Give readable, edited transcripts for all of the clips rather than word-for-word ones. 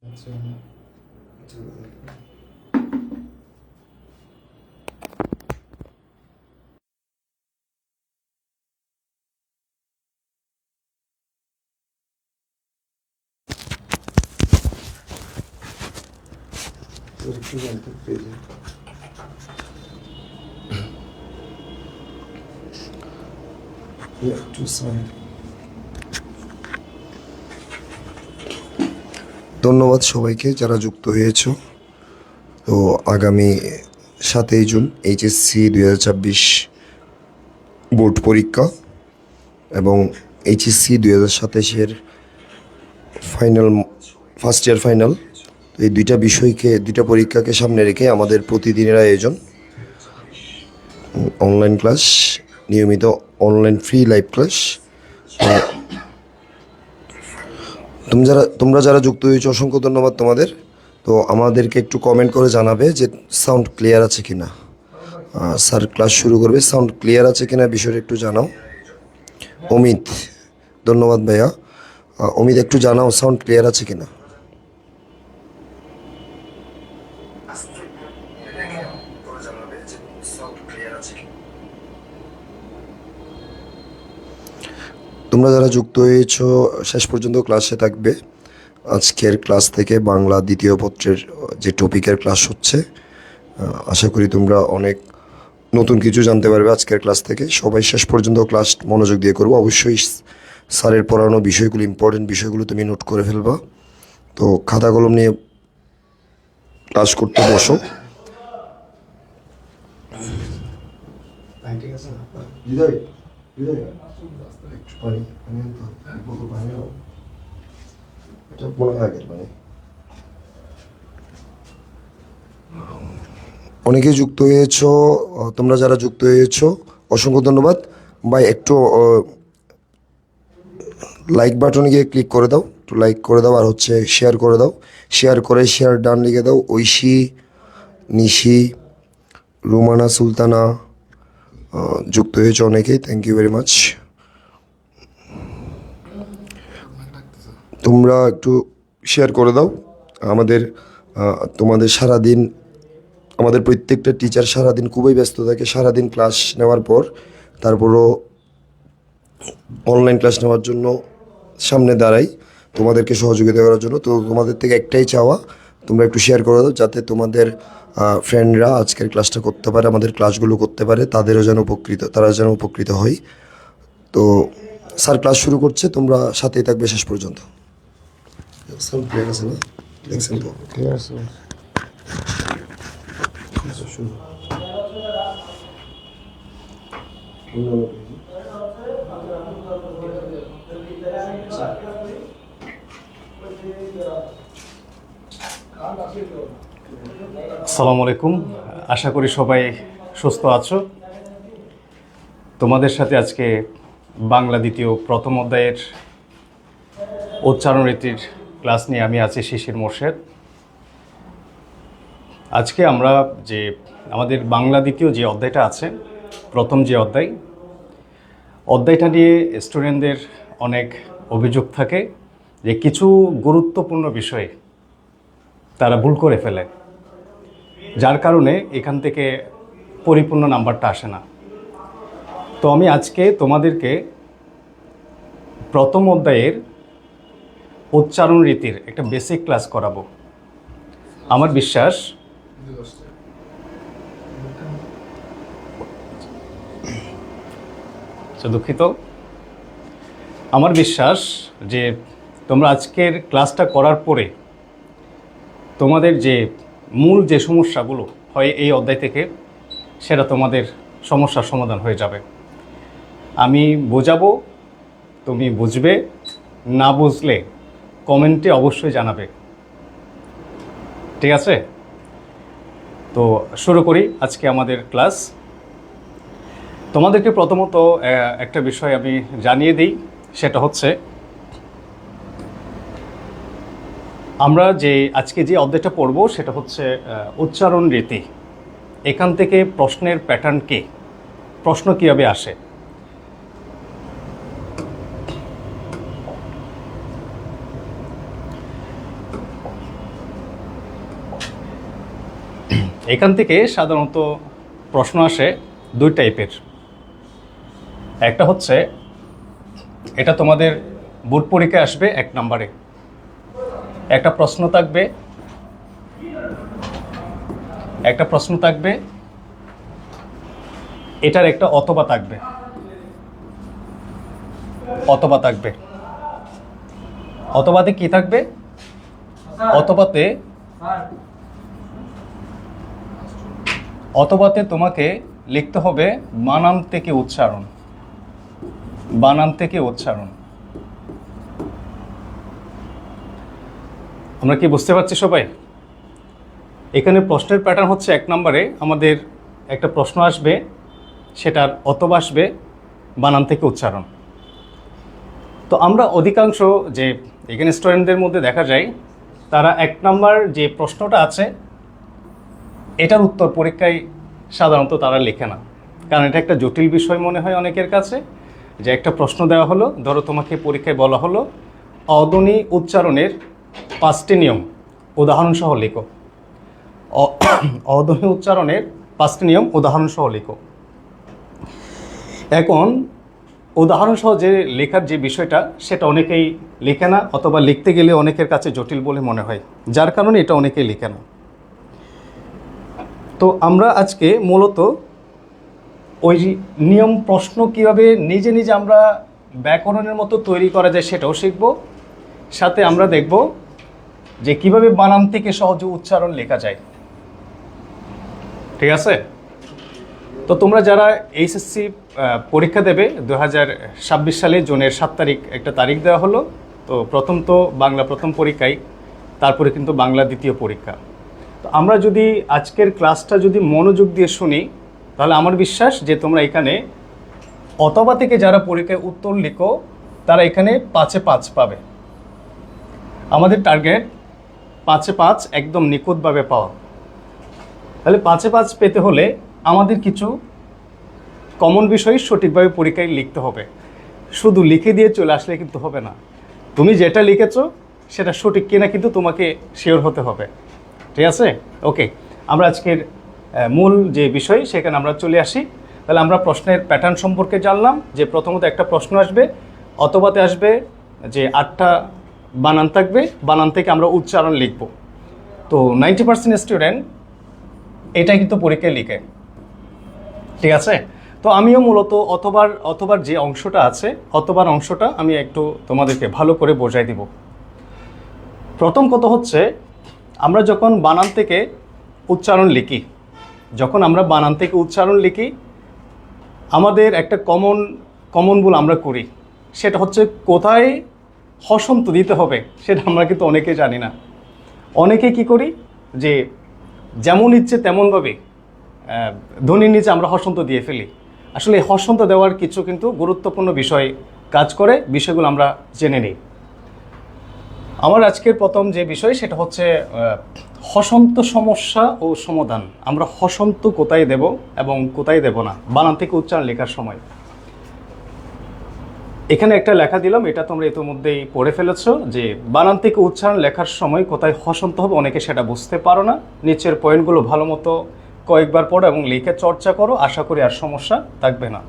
আচ্ছা একটু জানতে পেরেছি। একটু ধন্যবাদ সবাইকে যারা যুক্ত হয়েছ। তো আগামী 7ই জুন এইচএসসি 2026 বোর্ড পরীক্ষা এবং এইচএসসি 2027-এর ফাইনাল, ফার্স্ট ইয়ার ফাইনাল, এই দুইটা পরীক্ষাকে সামনে রেখে আমাদের প্রতিদিনের আয়োজন অনলাইন ক্লাস, নিয়মিত অনলাইন ফ্রি লাইভ ক্লাস। তোমরা যারা যুক্ত হয়েছো অসংখ্য ধন্যবাদ তোমাদের। তো আমাদেরকে একটু কমেন্ট করে জানাবে যে সাউন্ড ক্লিয়ার আছে কিনা। স্যার ক্লাস শুরু করবে, সাউন্ড ক্লিয়ার আছে কিনা বিষয়টা একটু জানাও। অমিত, ধন্যবাদ ভাইয়া। অমিত একটু জানাও সাউন্ড ক্লিয়ার আছে কিনা। তোমরা যারা যুক্ত হয়েছো শেষ পর্যন্ত ক্লাসে থাকবে। আজকের ক্লাস থেকে বাংলা দ্বিতীয় পত্রের যে টপিকের ক্লাস হচ্ছে, আশা করি তোমরা অনেক নতুন কিছু জানতে পারবে আজকের ক্লাস থেকে। সবাই শেষ পর্যন্ত ক্লাস মনোযোগ দিয়ে করবো। অবশ্যই স্যারের পড়ানো বিষয়গুলো, ইম্পর্টেন্ট বিষয়গুলো তুমি নোট করে ফেলবা। তো খাতা কলম নিয়ে ক্লাস করতে বসো। অনেকেই যুক্ত হয়েছ। তোমরা যারা যুক্ত হয়েছ অসংখ্য ধন্যবাদ ভাই। একটু লাইক বাটনে গিয়ে ক্লিক করে দাও, একটু লাইক করে দাও, আর হচ্ছে শেয়ার করে দাও। শেয়ার ডান লিখে দাও। ঐশী, নিশি, রুমানা সুলতানা যুক্ত হয়েছে অনেকেই, থ্যাংক ইউ ভেরি মাচ। তোমরা একটু শেয়ার করে দাও। তোমাদের সারাদিন, আমাদের প্রত্যেকটা টিচার সারাদিন খুবই ব্যস্ত থাকে। সারাদিন ক্লাস নেওয়ার পর তারপরও অনলাইন ক্লাস নেওয়ার জন্য সামনে দাঁড়াই তোমাদেরকে সহযোগিতা করার জন্য। তো তোমাদের থেকে একটাই চাওয়া, তোমরা একটু শেয়ার করে দাও যাতে তোমাদের ফ্রেন্ডরা আজকের ক্লাসটা করতে পারে, আমাদের ক্লাসগুলো করতে পারে, তারা যেন উপকৃত হয়। তো স্যার ক্লাস শুরু করছে, তোমরা সাথেই থাকবে শেষ পর্যন্ত। দেখছেন তো? ক্লিয়ার আছে। আসসালামু আলাইকুম, আশা করি সবাই সুস্থ আছো। তোমাদের সাথে আজকে বাংলা দ্বিতীয় প্রথম অধ্যায়ের উচ্চারণ রীতির ক্লাস নিয়ে আমি আছি শিশির মোর্শেদ। আজকে আমরা যে আমাদের বাংলা দ্বিতীয় যে অধ্যায়টা আছে, প্রথম যে অধ্যায়টা নিয়ে স্টুডেন্টদের অনেক অভিযোগ থাকে যে কিছু গুরুত্বপূর্ণ বিষয়ে তারা ভুল করে ফেলে, যার কারণে এখান থেকে পরিপূর্ণ নাম্বারটা আসে না। তো আমি আজকে তোমাদেরকে প্রথম অধ্যায়ের উচ্চারণ রীতির একটা বেসিক ক্লাস করাবো। আমার বিশ্বাস দুঃখিত, আমার বিশ্বাস যে তোমরা আজকের ক্লাসটা করার পরে তোমাদের যে মূল যে সমস্যাগুলো হয় এই অধ্যায় থেকে, সেটা তোমাদের সমস্যার সমাধান হয়ে যাবে। আমি বোঝাবো, তুমি বুঝবে, না বুঝলে কমেন্টে অবশ্যই জানাবে, ঠিক আছে? তো শুরু করি আজকে আমাদের ক্লাস। তোমাদেরকে প্রথমত একটা বিষয় আমি জানিয়ে দিই, সেটা হচ্ছে আমরা যে আজকে যে অধ্যায়টা পড়ব সেটা হচ্ছে উচ্চারণ রীতি। এখান থেকে প্রশ্নের প্যাটার্ন কি, প্রশ্ন কীভাবে আসে। এখান থেকে সাধারণত প্রশ্ন আসে দুই টাইপের। একটা হচ্ছে এটা তোমাদের বোর্ড পরীক্ষায় আসবে 1 নম্বরে, একটা প্রশ্ন থাকবে এটার একটা অথবা থাকবে। অথবাতে কি থাকবে? অথবাতে তোমাকে লিখতে হবে বানান থেকে উচ্চারণ। আমরা কি বুঝতে পারছি সবাই? এখানে প্রশ্নের প্যাটার্ন হচ্ছে 1 নম্বরে আমাদের একটা প্রশ্ন আসবে, সেটার অথবা আসবে বানান থেকে উচ্চারণ। তো আমরা অধিকাংশ যে এখানে স্টুডেন্টদের মধ্যে দেখা যায় তারা 1 নম্বর যে প্রশ্নটা আছে এটার উত্তর পরীক্ষায় সাধারণত তারা লেখে না, কারণ এটা একটা জটিল বিষয় মনে হয় অনেকের কাছে। যে একটা প্রশ্ন দেওয়া হলো, ধরো তোমাকে পরীক্ষায় বলা হলো অধ্বনি উচ্চারণের 5টি নিয়ম উদাহরণসহ লেখো। অধ্বনি উচ্চারণের 5টি নিয়ম উদাহরণসহ লেখো। এখন উদাহরণসহ যে লেখার যে বিষয়টা সেটা অনেকেই লেখে না, অথবা লিখতে গেলে অনেকের কাছে জটিল বলে মনে হয়, যার কারণে এটা অনেকেই লেখে না। তো আমরা আজকে মূলত ওই নিয়ম প্রশ্ন কীভাবে নিজে নিজে আমরা ব্যাকরণের মতো তৈরি করা যায় সেটাও শিখব, সাথে আমরা দেখব যে কিভাবে বানান থেকে সহজে উচ্চারণ লেখা যায়। ঠিক আছে? তো তোমরা যারা এইচএসসি পরীক্ষা দেবে 2026 সালে জুনের 7 তারিখ একটা তারিখ দেওয়া হলো। তো প্রথম তো বাংলা প্রথম পরীক্ষায়, তারপরে কিন্তু বাংলা দ্বিতীয় পরীক্ষা। তো আমরা যদি আজকের ক্লাসটা যদি মনোযোগ দিয়ে শুনি, তাহলে আমার বিশ্বাস যে তোমরা এখানে অথবা থেকে যারা পরীক্ষায় উত্তর লিখো তারা এখানে 5-এ 5 পাবে। আমাদের টার্গেট 5-এ 5 একদম নিখুঁতভাবে পাওয়া। তাহলে 5-এ 5 পেতে হলে আমাদের কিছু কমন বিষয় সঠিকভাবে পরীক্ষায় লিখতে হবে। শুধু লিখে দিয়ে চলে আসলে কিন্তু হবে না, তুমি যেটা লিখেছো সেটা সঠিক কিনা কিন্তু তোমাকে শিওর হতে হবে। ঠিক আছে? ওকে, আমরা আজকের মূল যে বিষয় সেখানে আমরা চলে আসি। তাহলে আমরা প্রশ্নের প্যাটার্ন সম্পর্কে জানলাম যে প্রথমত একটা প্রশ্ন আসবে, অথবাতে আসবে যে 8টা বানান থাকবে, বানান থেকে আমরা উচ্চারণ লিখব। তো 90% স্টুডেন্ট এটাই কিন্তু পরীক্ষায় লিখে। ঠিক আছে? তো আমিও মূলত অথবার যে অংশটা আছে, অথবার অংশটা আমি একটু তোমাদেরকে ভালো করে বোঝাই দিব। প্রথম কথা হচ্ছে আমরা যখন বানান থেকে উচ্চারণ লিখি, আমাদের একটা কমন ভুল আমরা করি, সেটা হচ্ছে কোথায় হসন্ত দিতে হবে সেটা আমরা কিন্তু অনেকে জানি না। অনেকে কি করি যে যেমন ইচ্ছে তেমনভাবে ধ্বনির নিচে আমরা হসন্ত দিয়ে ফেলি। আসলে হসন্ত দেওয়ার কিছু কিন্তু গুরুত্বপূর্ণ বিষয় কাজ করে, বিষয়গুলো আমরা জেনে নিই। আমার আজকের প্রথম যে বিষয় সেটা হচ্ছে হসন্ত সমস্যা ও সমাধান। আমরা হসন্ত কোথায় দেব এবং কোথায় দেব না বানান থেকে উচ্চারণ লেখার সময়। এখানে একটা লেখা দিলাম, এটা তোমরা ইতিমধ্যেই পড়ে ফেলেছো যে বানান থেকে উচ্চারণ লেখার সময় কোথায় হসন্ত হবে অনেকে সেটা বুঝতে পারো না। নিচের পয়েন্টগুলো ভালো মতো কয়েকবার পড়ো এবং লিখে চর্চা করো, আশা করি আর সমস্যা থাকবে না।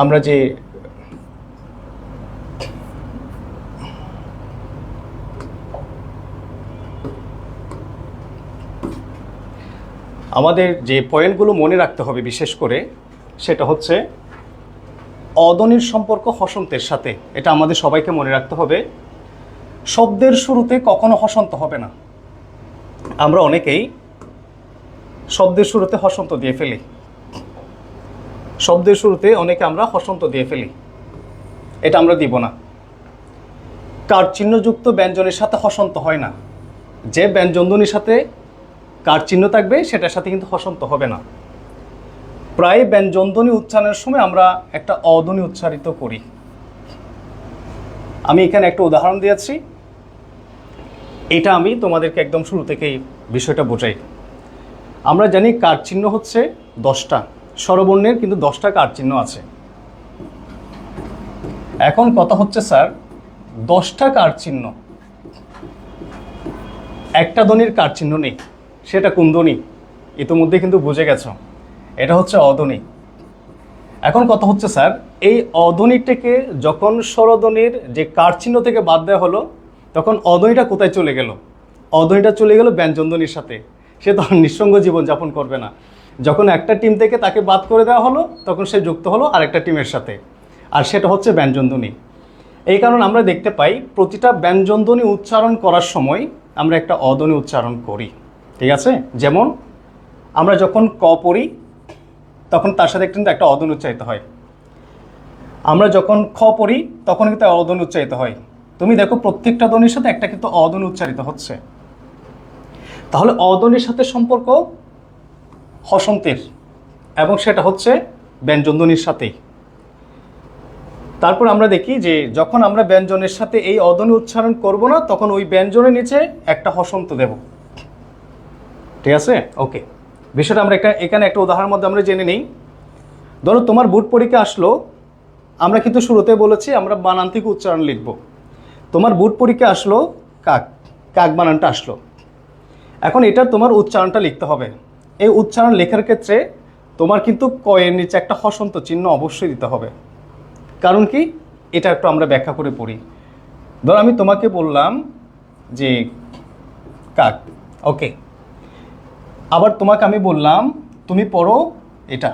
আমরা যে আমাদের যে পয়েন্টগুলো মনে রাখতে হবে বিশেষ করে সেটা হচ্ছে অধ্বনির সম্পর্ক হসন্তের সাথে। এটা আমাদের সবাইকে মনে রাখতে হবে। শব্দের শুরুতে কখনো হসন্ত হবে না। আমরা অনেকেই শব্দের শুরুতে হসন্ত দিয়ে ফেলি, আমরা হসন্ত দিয়ে ফেলি, এটা আমরা দিব না। কার চিহ্নযুক্ত ব্যঞ্জনের সাথে হসন্ত হয় না। যে ব্যঞ্জনধ্বনির সাথে কার চিহ্ন থাকবে সেটার সাথে কিন্তু হসন্ত হবে না। প্রায় ব্যঞ্জনধ্বনি উচ্চারণের সময় আমরা একটা অধ্বনি উচ্চারিত করি। আমি এখানে একটা উদাহরণ দিয়েছি, এটা আমি তোমাদেরকে একদম শুরু থেকেই বিষয়টা বোঝাই। আমরা জানি কার চিহ্ন হচ্ছে 10টা, স্বরবর্ণের কিন্তু 10টা কার চিহ্ন আছে। এখন কথা হচ্ছে স্যার 10টা কার চিহ্ন, একটা ধ্বনির কার চিহ্ন নেই, সেটা কোন ধ্বনি? ইতিমধ্যে কিন্তু বুঝে গেছো এটা হচ্ছে অধ্বনি। এখন কথা হচ্ছে স্যার, এই অধ্বনিটাকে যখন স্বরধ্বনির যে কার চিহ্ন থেকে বাদ দেওয়া হলো, তখন অধ্বনিটা কোথায় চলে গেল? অধ্বনিটা চলে গেল ব্যঞ্জনধ্বনির সাথে। সে তো আর নিঃসঙ্গ জীবনযাপন করবে না। যখন একটা টিম থেকে তাকে বাদ করে দেওয়া হলো, তখন সে যুক্ত হলো আরেকটা টিমের সাথে, আর সেটা হচ্ছে ব্যঞ্জনধ্বনি। এই কারণে আমরা দেখতে পাই প্রতিটা ব্যঞ্জনধ্বনি উচ্চারণ করার সময় আমরা একটা অধ্বনি উচ্চারণ করি, ঠিক আছে? যেমন আমরা যখন ক পড়ি তখন তার সাথে কিন্তু একটা অধ্বনি উচ্চারিত হয়। আমরা যখন খ পড়ি তখন কিন্তু অধ্বনি উচ্চারিত হয়। তুমি দেখো প্রত্যেকটা ধ্বনির সাথে একটা কিন্তু অধ্বনি উচ্চারিত হচ্ছে। তাহলে অধ্বনির সাথে সম্পর্ক হসন্তের, এবং সেটা হচ্ছে ব্যঞ্জনধ্বনির সাথেই। তারপর আমরা দেখি যে যখন আমরা ব্যঞ্জনের সাথে এই অধ্বনি উচ্চারণ করব না, তখন ওই ব্যঞ্জনের নিচে একটা হসন্ত দেব, ঠিক আছে? ওকে, বিষয়টা আমরা এখানে একটা উদাহরণের মধ্যে আমরা জেনে নিই। ধরো তোমার বোর্ড পরীক্ষা আসলো, আমরা কিন্তু শুরুতে বলেছি আমরা বানান থেকে উচ্চারণ লিখব। তোমার বোর্ড পরীক্ষা আসলো, কাক, কাক বানানটা আসলো। এখন এটা তোমার উচ্চারণটা লিখতে হবে। এই উচ্চারণ লেখার ক্ষেত্রে তোমার কিন্তু ক এর নিচে একটা হসন্ত চিহ্ন অবশ্যই দিতে হবে। কারণ কি, এটা একটু আমরা ব্যাখ্যা করে পড়ি। ধর আমি তোমাকে বললাম যে কাক, ওকে, আবার তোমাকে আমি বললাম তুমি পড়ো এটা।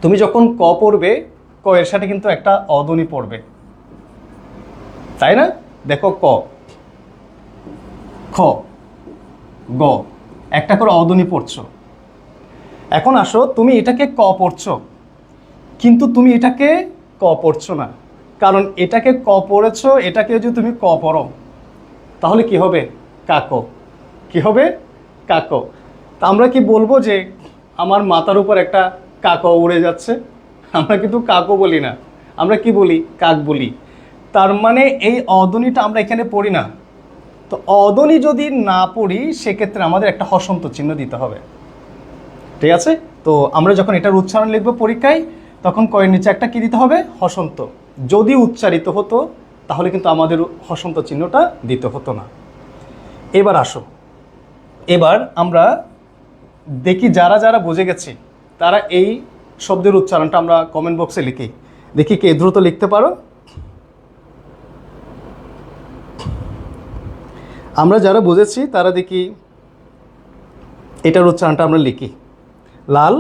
তুমি যখন ক পড়বে, ক এর সাথে কিন্তু একটা অধ্বনি পড়বে, তাই না? দেখো ক, খ, গ, একটা করে অধ্বনি পড়ছো। এখন আসো, তুমি এটাকে ক পড়ছো, কিন্তু তুমি এটাকে ক পড়ছো না। কারণ এটাকে ক পড়েছো, এটাকে যদি তুমি ক পড়ো তাহলে কি হবে? কাকো। কি হবে? কাকো। তা আমরা কি বলবো যে আমার মাথার উপর একটা কাকো উড়ে যাচ্ছে? আমরা কিন্তু কাকো বলি না, আমরা কি বলি? কাক বলি। তার মানে এই অধ্বনিটা আমরা এখানে পড়ি না। তো অধ্বনি যদি না পড়ি, সেক্ষেত্রে আমাদের একটা হসন্ত চিহ্ন দিতে হবে, ঠিক আছে? তো আমরা যখন এটার উচ্চারণ লিখবো পরীক্ষায়, তখন কয়ের নিচে একটা কি দিতে হবে? হসন্ত। যদি উচ্চারিত হতো তাহলে কিন্তু আমাদের হসন্ত চিহ্নটা দিতে হতো না। এবার আসো, এবার আমরা দেখি যারা যারা বুঝে গেছি তারা এই শব্দের উচ্চারণটা আমরা কমেন্ট বক্সে লিখি। দেখি কে দ্রুত লিখতে পারো। আমরা যারা বুঝেছি তারা দেখি এটার উচ্চারণটা আমরা লিখি। লাল,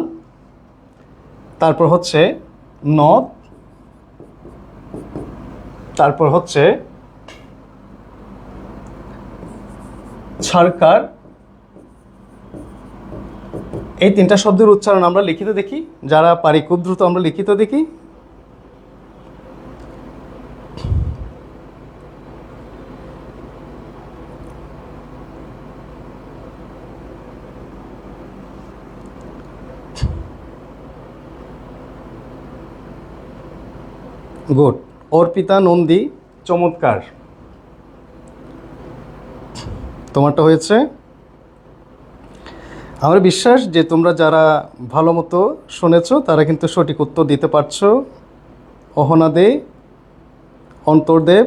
তারপর হচ্ছে নদ, তারপর হচ্ছে সরকার। এই তিনটা শব্দের উচ্চারণ আমরা লিখিত দেখি, যারা পারি খুব দ্রুত আমরা লিখিত দেখি। গুড। অর্পিতা নন্দী, চমৎকার, তোমারটা হয়েছে। আমার বিশ্বাস যে তোমরা যারা ভালো মতো শুনেছ তারা কিন্তু সঠিক উত্তর দিতে পারছো। অহনা দে, অন্তর্দেব,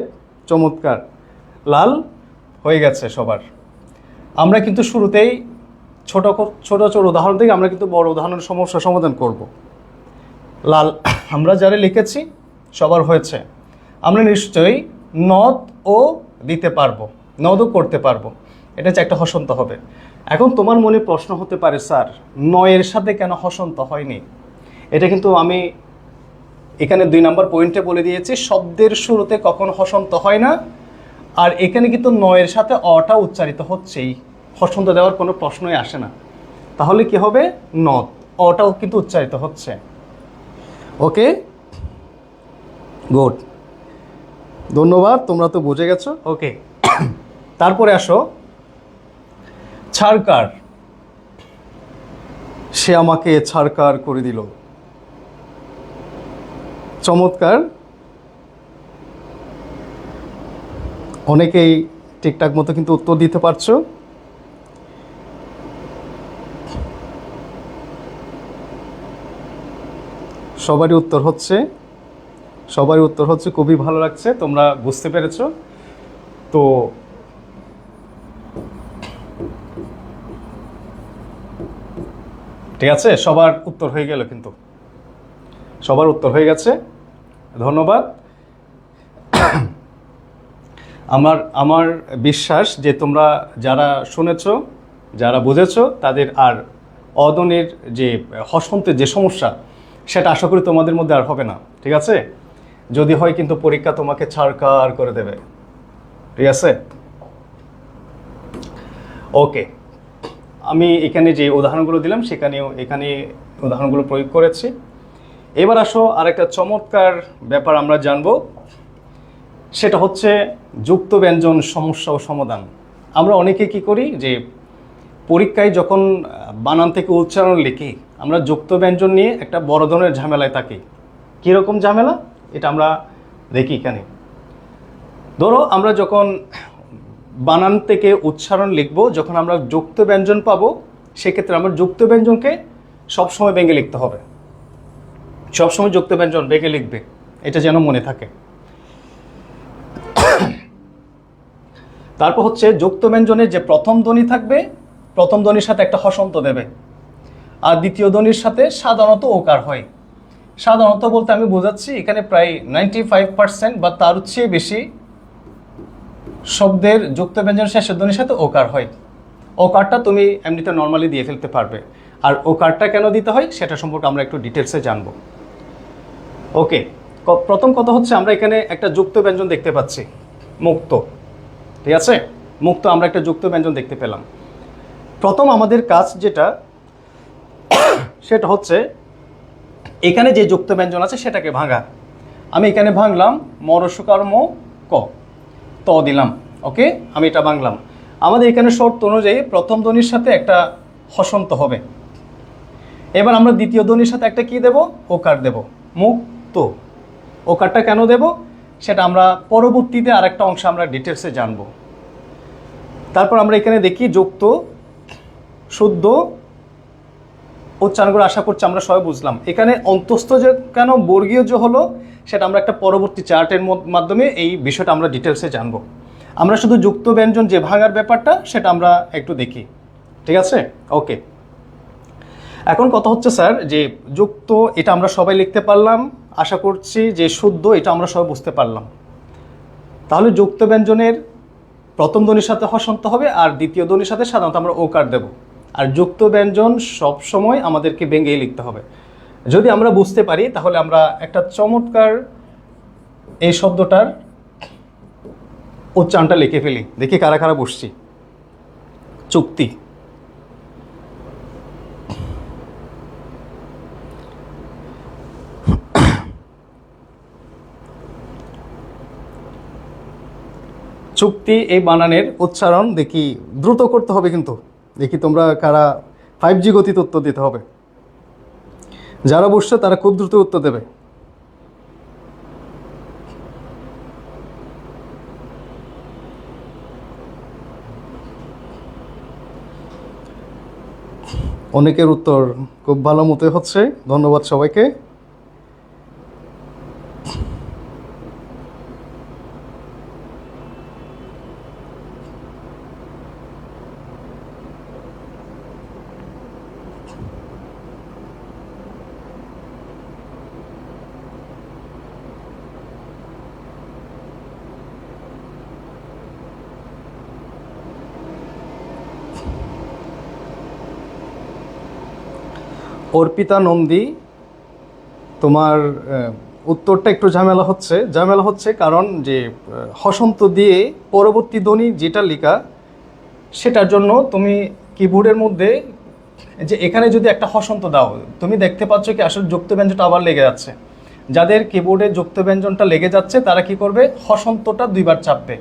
চমৎকার। লাল হয়ে গেছে সবার। আমরা কিন্তু শুরুতেই ছোট ছোট উদাহরণ থেকে আমরা কিন্তু বড় উদাহরণের সমস্যা সমাধান করব। লাল আমরা যারা লিখেছি সবার হয়েছে। আমরা নিশ্চয়ই নদ ও দিতে পারবো, নদও করতে পারবো। এটা হচ্ছে একটা হসন্ত হবে। এখন তোমার মনে প্রশ্ন হতে পারে, স্যার নয়ের সাথে কেন হসন্ত হয়নি? এটা কিন্তু আমি এখানে 2 নম্বর পয়েন্টে বলে দিয়েছি, শব্দের শুরুতে কখনো হসন্ত হয় না। আর এখানে কিন্তু নয়ের সাথে অটা উচ্চারিত হচ্ছেই, হসন্ত দেওয়ার কোনো প্রশ্নই আসে না। তাহলে কি হবে? নদ, অটাও কিন্তু উচ্চারিত হচ্ছে। ওকে, গুড, ধন্যবাদ, তোমরা তো বুঝে গেছো। ওকে, তারপরে আসো ছাড়কার। সে আমাকে ছাড়কার করে দিল, চমৎকার। অনেকেই ঠিকঠাক মতো কিন্তু উত্তর দিতে পারছো। সবারই উত্তর হচ্ছে, সবারই উত্তর হচ্ছে, খুবই ভালো লাগছে, তোমরা বুঝতে পেরেছো। তো ঠিক আছে, সবার উত্তর হয়ে গেল কিন্তু, সবার উত্তর হয়ে গেছে, ধন্যবাদ। আমার বিশ্বাস যে তোমরা যারা শুনেছো, যারা বুঝেছো, তাদের আর অদনের যে হসন্তের যে সমস্যা সেটা আশা করি তোমাদের মধ্যে আর হবে না। ঠিক আছে, যদি হয় কিন্তু পরীক্ষা তোমাকে ছাড়কার করে দেবে। ঠিক আছে, ওকে। আমি এখানে যে উদাহরণগুলো দিলাম এখানে উদাহরণগুলো প্রয়োগ করেছি। এবার আসো আরেকটা চমৎকার ব্যাপার আমরা জানবো, সেটা হচ্ছে যুক্ত ব্যঞ্জন সমস্যা ও সমাধান। আমরা অনেকে কি করি যে পরীক্ষায় যখন বানান থেকে উচ্চারণ লিখি, আমরা যুক্ত ব্যঞ্জন নিয়ে একটা বড় ধরনের ঝামেলায় থাকি। কীরকম ঝামেলা এটা আমরা দেখি এখানে। ধরো আমরা যখন বানান থেকে উচ্চারণ লিখব, যখন আমরা যুক্ত ব্যঞ্জন পাবো, সেক্ষেত্রে আমরা যুক্ত ব্যঞ্জনকে সবসময় ভেঙে লিখতে হবে। সবসময় যুক্ত ব্যঞ্জন ভেঙে লিখবে, এটা যেন মনে থাকে। তারপর হচ্ছে যুক্ত ব্যঞ্জনের যে প্রথম ধ্বনি থাকবে, প্রথম ধ্বনির সাথে একটা হসন্ত দেবে, আর দ্বিতীয় ধ্বনির সাথে সাধারণত ওকার হয়। সাধারণত বলতে আমি বোঝাচ্ছি এখানে প্রায় 95% বা তার চেয়ে বেশি শব্দের যুক্ত ব্যঞ্জন শেষের ধ্বনির সাথে ওকার হয়। ওকারটা তুমি এমনিতে নর্মালি দিয়ে ফেলতে পারবে, আর ওকারটা কেন দিতে হয় সেটা সম্পর্কে আমরা একটু ডিটেলসে জানবো। ওকে, প্রথম কথা হচ্ছে আমরা এখানে একটা যুক্ত ব্যঞ্জন দেখতে পাচ্ছি, মুক্ত। ঠিক আছে, মুক্ত, আমরা একটা যুক্ত ব্যঞ্জন দেখতে পেলাম। প্রথম আমাদের কাজ যেটা, সেটা হচ্ছে এখানে যে যুক্ত ব্যঞ্জন আছে সেটাকে ভাঙা। আমি এখানে ভাঙলাম মরসুকার ম ক, ত দিলাম। ওকে, আমি এটা ভাঙলাম। আমাদের এখানে শর্ত অনুযায়ী প্রথম ধ্বনির সাথে একটা হসন্ত হবে। এবার আমরা দ্বিতীয় ধ্বনির সাথে একটা কি দেব, ওকার দেব, মুক্ত। ওকারটা কেন দেব সেটা আমরা পরবর্তীতে আরেকটা অংশ আমরা ডিটেলসে জানবো। তারপর আমরা এখানে দেখি যুক্ত, শুদ্ধ উচ্চারণগুলো আশা করছি আমরা সবাই বুঝলাম। এখানে অন্তস্থ যে কেন বর্গীয় যে হলো সেটা আমরা একটা পরবর্তী চার্টের মাধ্যমে এই বিষয়টা আমরা ডিটেলসে জানবো। আমরা শুধু যুক্ত ব্যঞ্জন যে ভাঙার ব্যাপারটা সেটা আমরা একটু দেখি। ঠিক আছে, ওকে। এখন কথা হচ্ছে স্যার যে যুক্ত এটা আমরা সবাই লিখতে পারলাম, আশা করছি যে শুদ্ধ এটা আমরা সবাই বুঝতে পারলাম। তাহলে যুক্ত ব্যঞ্জনের প্রথম ধ্বনির সাথে হসন্ত হবে, আর দ্বিতীয় ধ্বনির সাথে সাধারণত আমরা ওকার দেব। আর যুক্ত ব্যঞ্জন সবসময় আমাদেরকে ভেঙেই লিখতে হবে। যদি আমরা বুঝতে পারি তাহলে আমরা একটা চমৎকার এই শব্দটার উচ্চারণটা লিখে ফেলি। দেখি কারা কারা বসছি। চুক্তি, চুক্তি, এই বানানের উচ্চারণ দেখি দ্রুত করতে হবে কিন্তু। দেখি তোমরা কারা 5G গতিতে উত্তর দিতে হবে। যারা বসছে তারা খুব দ্রুত উত্তর দেবে। অনেকের উত্তর খুব ভালো মতো হচ্ছে, ধন্যবাদ সবাইকে। অর্পিতা নন্দী, তোমার উত্তরটা একটু ঝামেলা হচ্ছে কারণ যে হসন্ত দিয়ে পরবর্তী ধ্বনি যেটা লেখা সেটার জন্য তুমি কিবোর্ডের মধ্যে যে এখানে যদি একটা হসন্ত দাও, তুমি দেখতে পাচ্ছ কি আসলে যুক্ত ব্যঞ্জনটা আবার লেগে যাচ্ছে। যাদের কিবোর্ডে যুক্ত ব্যঞ্জনটা লেগে যাচ্ছে তারা কি করবে, হসন্তটা 2বার চাপবে।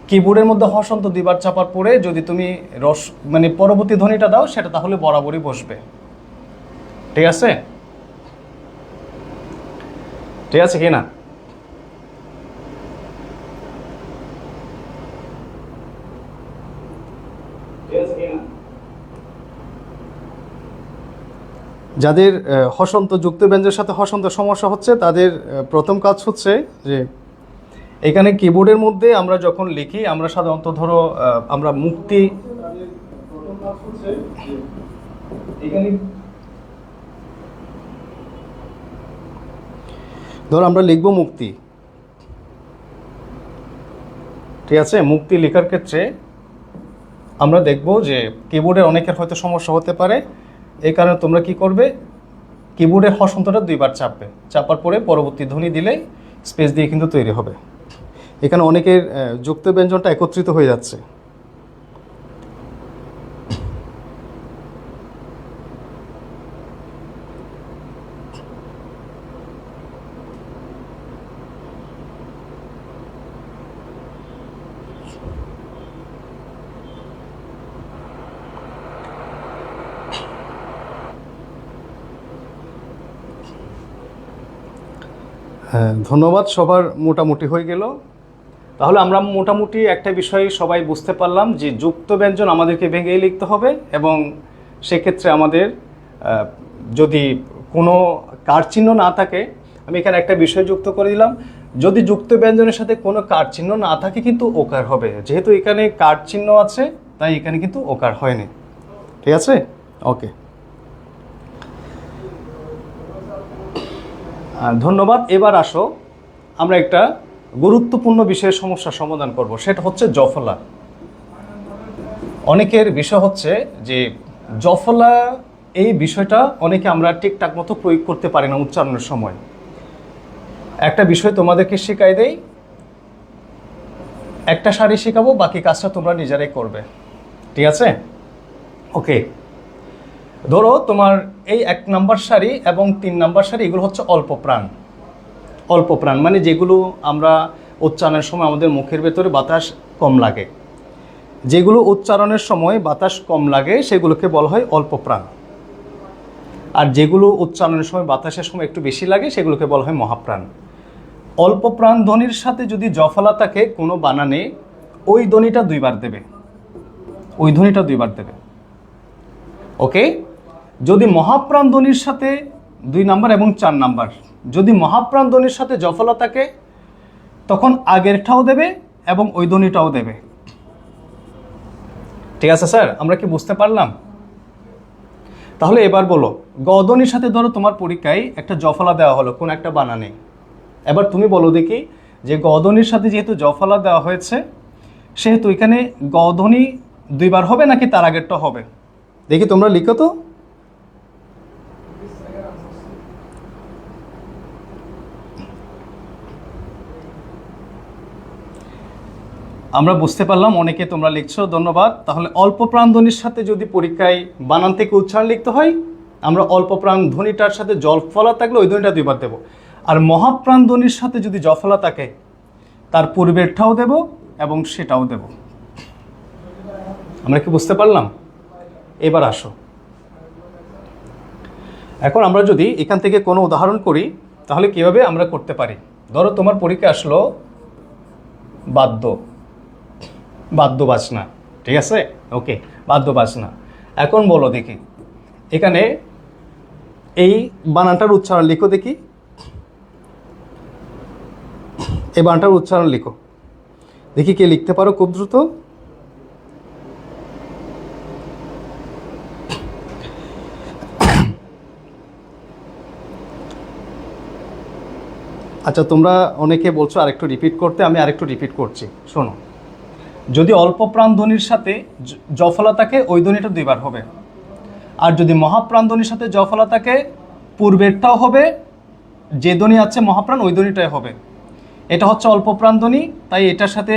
কিবোর্ডের মধ্যে হসন্ত 2বার চাপার পরে যদি তুমি মানে পরবর্তী ধ্বনিটা দাও সেটা তাহলে বরাবরই বসবে। ঠিক আছে, ঠিক আছে কি না? যাদের হসন্ত যুক্ত ব্যঞ্জনের সাথে হসন্ত সমস্যা হচ্ছে তাদের প্রথম কাজ হচ্ছে যে এখানে কিবোর্ডের মধ্যে আমরা যখন লিখি, আমরা সাধারণত ধরো আমরা মুক্তি, এখানে ধর আমরা লিখব মুক্তি, ঠিক আছে। মুক্তি লেখার ক্ষেত্রে আমরা দেখব যে কিবোর্ডের অনেকের হয়তো সমস্যা হতে পারে, এই কারণে তোমরা কি করবে, কিবোর্ডের হসন্তটা 2বার চাপবে, চাপার পরে পরবর্তী ধ্বনি দিলেই স্পেস দিয়ে কিন্তু তৈরি হবে। এখানে অনেকের যুক্ত ব্যঞ্জনটা একত্রিত হয়ে যাচ্ছে। হ্যাঁ, ধন্যবাদ। সবার মোটামুটি হয়ে গেল। তাহলে আমরা মোটামুটি একটা বিষয় সবাই বুঝতে পারলাম যে যুক্ত ব্যঞ্জন আমাদেরকে ভেঙেই লিখতে হবে, এবং সেক্ষেত্রে আমাদের যদি কোনো কার চিহ্ন না থাকে, আমি এখানে একটা বিষয় যুক্ত করে দিলাম, যদি যুক্ত ব্যঞ্জনের সাথে কোনো কার চিহ্ন না থাকে কিন্তু ওকার হবে। যেহেতু এখানে কার চিহ্ন আছে তাই এখানে কিন্তু ওকার হয়নি, ঠিক আছে। ওকে, ধন্যবাদ। এবার আসো আমরা একটা গুরুত্বপূর্ণ বিষয়ের সমস্যার সমাধান করব, সেটা হচ্ছে জফলা। অনেকের বিষয় হচ্ছে যে জফলা, এই বিষয়টা অনেকে আমরা ঠিকঠাক মতো প্রয়োগ করতে পারি না উচ্চারণের সময়। একটা বিষয় তোমাদেরকে শেখাই দেই, একটা সারি শেখাবো, বাকি কাজটা তোমরা নিজেরাই করবে, ঠিক আছে। ওকে, ধরো তোমার এই 1 নাম্বার সারি এবং 3 নাম্বার সারি এগুলো হচ্ছে অল্প প্রাণ। অল্প প্রাণ মানে যেগুলো আমরা উচ্চারণের সময় আমাদের মুখের ভেতরে বাতাস কম লাগে, যেগুলো উচ্চারণের সময় বাতাস কম লাগে সেগুলোকে বলা হয় অল্প প্রাণ, আর যেগুলো উচ্চারণের সময় বাতাসের সময় একটু বেশি লাগে সেগুলোকে বলা হয় মহাপ্রাণ। অল্প প্রাণ ধ্বনির সাথে যদি জফলা থাকে কোনো বানানে, ওই ধ্বনিটা 2বার দেবে, ওই ধ্বনিটা 2বার দেবে। ওকে, যদি মহাপ্রাণ ধ্বনির সাথে 2 নাম্বার এবং 4 নাম্বার, যদি মহাপ্রাণ ধ্বনির সাথে জফলা থাকে তখন আগেরটাও দেবে এবং ওই ধ্বনিটাও দেবে, ঠিক আছে স্যার, আমরা কি বুঝতে পারলাম? তাহলে এবার বলো, গ ধ্বনির সাথে ধরো তোমার পরীক্ষায় একটা জফলা দেওয়া হলো কোন একটা বানানে, এবার তুমি বলো দেখি যে গ ধ্বনির সাথে যেহেতু জফলা দেওয়া হয়েছে সেহেতু এখানে গ ধ্বনি 2বার হবে নাকি তার আগেরটা হবে? দেখি তোমরা লিখো তো। আমরা বুঝতে পারলাম, অনেকে তোমরা লিখছো, ধন্যবাদ। তাহলে অল্প প্রাণ ধ্বনির সাথে যদি পরীক্ষায় বানান থেকে উচ্চারণ লিখতে হয়, আমরা অল্প প্রাণ ধ্বনিটার সাথে জফলা থাকলে ওই ধ্বনিটা 2বার দেব, আর মহাপ্রাণ ধ্বনির সাথে যদি জফলা থাকে তার পূর্বেরটাও দেব এবং সেটাও দেব। আমরা কি বুঝতে পারলাম? এবার আসো, এখন আমরা যদি এখান থেকে কোনো উদাহরণ করি তাহলে কিভাবে আমরা করতে পারি। ধরো তোমার পরীক্ষা আসলো বাদ্য, বাদ্য বাজনা, ঠিক আছে। ওকে, বাদ্য বাজনা। এখন বলো দেখি এখানে এই বানানটার উচ্চারণ লিখো দেখি, এই বানানটার উচ্চারণ লিখো দেখি, কে লিখতে পারো খুব দ্রুত। আচ্ছা, তোমরা অনেকে বলছো আরেকটু রিপিট করতে, আমি আরেকটু রিপিট করছি, শোনো। যদি অল্প প্রাণ ধ্বনির সাথে জফলা থাকে ওই ধ্বনিটা 2বার হবে, আর যদি মহাপ্রাণ ধ্বনির সাথে জফলা থাকে পূর্বেরটাও হবে, যে ধ্বনি আছে মহাপ্রাণ ওই ধ্বনিটাই হবে। এটা হচ্ছে অল্প প্রাণ ধ্বনি, তাই এটার সাথে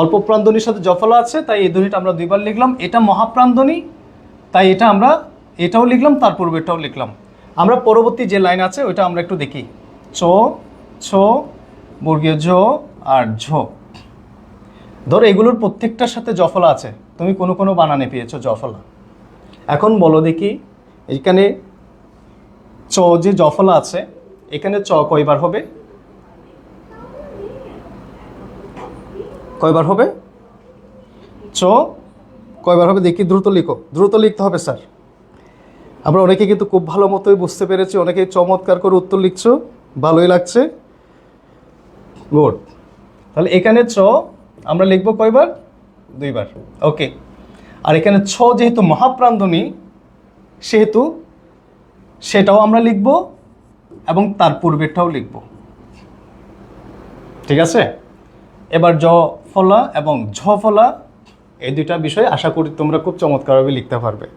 অল্প প্রাণ ধ্বনির সাথে জফলা আছে, তাই এই ধ্বনিটা আমরা 2বার লিখলাম। এটা মহাপ্রাণ ধ্বনি, তাই এটা আমরা এটাও লিখলাম, তার পূর্বেরটাও লিখলাম। আমরা পরবর্তী যে লাইন আছে ওইটা আমরা একটু দেখি। চ, ছ, বর্গীয় ঝ আর ঝ, ধরো এগুলোর প্রত্যেকটার সাথে জফলা আছে, তুমি কোনো কোনো বানানে পেয়েছো জফলা। এখন বলো দেখি এখানে চ যে জফলা আছে এখানে চ কয়বার হবে? কয়বার হবে? চ কয়বার হবে দেখি, দ্রুত লিখো, দ্রুত লিখতে হবে স্যার। আমরা অনেকে কিন্তু খুব ভালো মতোই বুঝতে পেরেছি, অনেকে চমৎকার করে উত্তর লিখছো, ভালোই লাগছে, গুড। তাহলে এখানে চ আমরা লিখবো কয়বার? 2বার। ওকে, আর এখানে ছ যেহেতু মহাপ্রাণ ধ্বনি সেহেতু সেটাও আমরা লিখব এবং তার পূর্বেরটাও লিখব। ঠিক আছে, এবার জ ফলা এবং ঝ ফলা এই দুইটা বিষয় আশা করি তোমরা খুব চমৎকারভাবে লিখতে পারবে।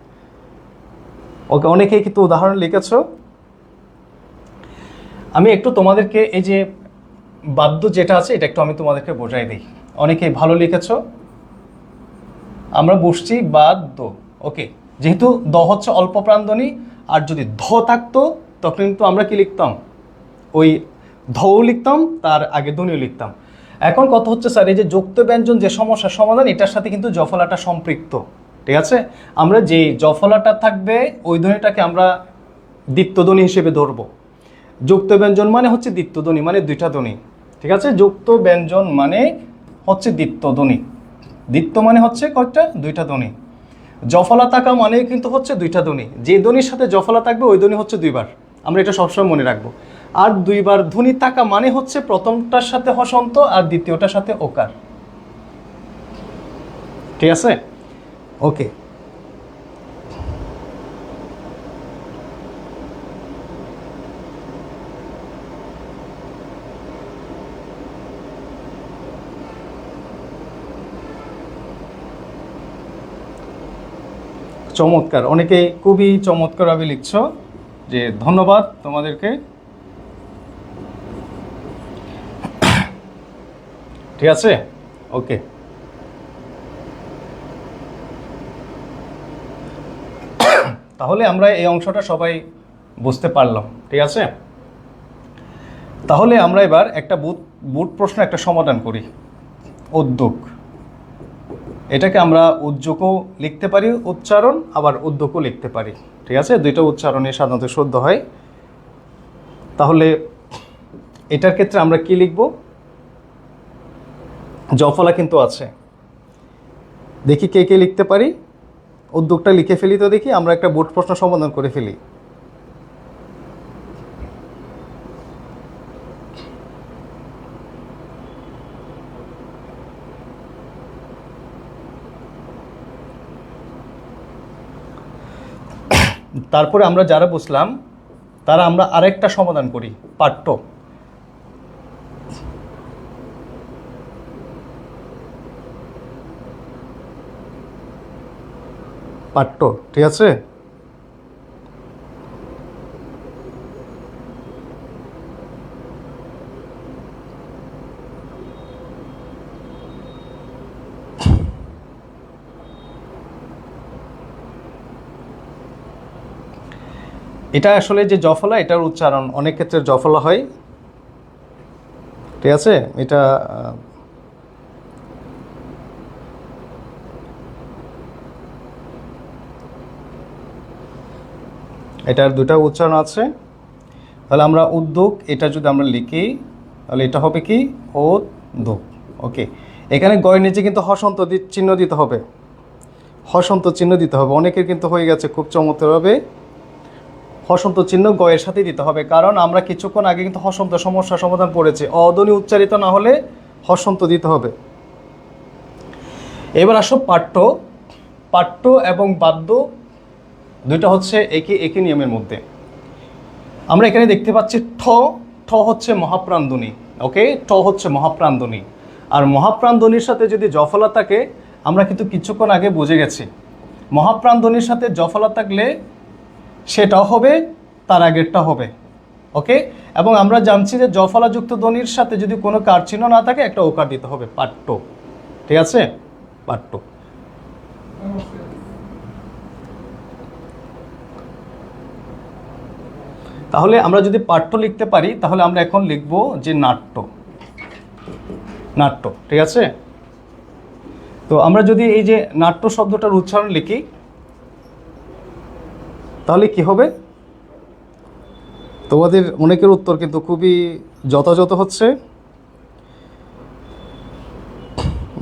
ওকে, অনেকেই কিন্তু উদাহরণ লিখেছ। আমি একটু তোমাদেরকে এই যে বাদ্য যেটা আছে এটা একটু আমি তোমাদেরকে বোঝাই দিই। অনেকেই ভালো লিখেছ। আমরা বসছি বাদ্য। ওকে, যেহেতু দ হচ্ছে অল্প প্রাণধ্বনি, আর যদি ধ থাকতো তখন কিন্তু আমরা কি লিখতাম, ওই ধও লিখতাম, তার আগে ধ্বনিও লিখতাম। এখন কথা হচ্ছে স্যার এই যে যুক্ত ব্যঞ্জন যে সমস্যার সমাধান, এটার সাথে কিন্তু জফলাটা সম্পৃক্ত। ঠিক আছে, আমরা যে জফলাটা থাকবে ওই ধ্বনিটাকে আমরা দ্বিত্বধ্বনি হিসেবে ধরবো। যুক্ত ব্যঞ্জন মানে হচ্ছে দ্বিত্বধ্বনি, মানে দুইটা ধ্বনি। ঠিক আছে, যুক্ত ব্যঞ্জন মানে হচ্ছে দ্বিত্বধ্বনি। দ্বিত্ব মানে হচ্ছে কয়টা, দুইটা ধ্বনি। জফলা থাকা মানে কিন্তু হচ্ছে দুইটা ধ্বনি। যে ধ্বনির সাথে জফলা থাকবে ওই ধ্বনি হচ্ছে দুইবার, আমরা এটা সবসময় মনে রাখবো। আর দুইবার ধ্বনি থাকা মানে হচ্ছে প্রথমটার সাথে হসন্ত আর দ্বিতীয়টার সাথে ওকার। ঠিক আছে, ওকে। চমৎকার, অনেকে খুবই চমৎকারভাবে লিখছ, যে ধন্যবাদ তোমাদেরকে। ঠিক আছে, ওকে। তাহলে আমরা এই অংশটা সবাই বুঝতে পারলাম। ঠিক আছে, তাহলে আমরা এবার একটা বুট প্রশ্ন একটা সমাধান করি। উদ্যোগ, এটাকে আমরা উদ্যোগও লিখতে পারি উচ্চারণ, আবার উদ্যোগও লিখতে পারি। ঠিক আছে, দুইটা উচ্চারণে সাধারণত শুদ্ধ হয়। তাহলে এটার ক্ষেত্রে আমরা কি লিখব, জফলা কিন্তু আছে, দেখি কে কে লিখতে পারি। উদ্যোগটা লিখে ফেলি তো, দেখি আমরা একটা বোর্ড প্রশ্ন সমাধান করে ফেলি। তারপরে আমরা যারা বুঝলাম তারা আমরা আরেকটা সমাধান করি, পাঠ্য। পাঠ্য, ঠিক আছে। এটা আসলে যে জফলা, এটার উচ্চারণ অনেক ক্ষেত্রে জফলা হয়। ঠিক আছে, এটা এটার দুটা উচ্চারণ আছে। তাহলে আমরা উদ্যোগ, এটা যদি আমরা লিখি তাহলে এটা হবে কি উদ্যোগ। ওকে, এখানে গয়ের নিচে কিন্তু হসন্ত চিহ্ন দিতে হবে, হসন্ত চিহ্ন দিতে হবে। অনেকের কিন্তু হয়ে গেছে খুব চমৎকারভাবে, হসন্ত চিহ্ন গয়ের সাথে দিতে হবে, কারণ আমরা কিছুক্ষণ আগে কিন্তু হসন্ত সমস্যা সমাধান পড়েছি। অধ্বনি উচ্চারিত না হলে হসন্ত দিতে হবে। এবার আসো পাঠ্য। পাঠ্য এবং বাদ্য দুইটা হচ্ছে একই নিয়মের মধ্যে। আমরা এখানে দেখতে পাচ্ছি ঠ, ঠ হচ্ছে মহাপ্রাণধ্বনি। ওকে, ঠ হচ্ছে মহাপ্রাণধ্বনি। আর মহাপ্রাণধ্বনির সাথে যদি জফলা থাকে, আমরা কিন্তু কিছুক্ষণ আগে বুঝে গেছি মহাপ্রাণধ্বনির সাথে জফলা থাকলে সেটাও হবে, তার আগেরটা হবে। ওকে, এবং আমরা জানছি যে জফলাযুক্ত ধ্বনির সাথে যদি কোনো কার চিহ্ন না থাকে একটা ওকার দিতে হবে, পাঠ্য। ঠিক আছে, পাঠ্য। তাহলে আমরা যদি পাঠ্য লিখতে পারি, তাহলে আমরা এখন লিখব যে নাট্য। নাট্য, ঠিক আছে। তো আমরা যদি এই যে নাট্য শব্দটার উচ্চারণ লিখি তাহলে কি হবে, তোমাদের অনেকের উত্তর কিন্তু খুবই যথাযথ হচ্ছে।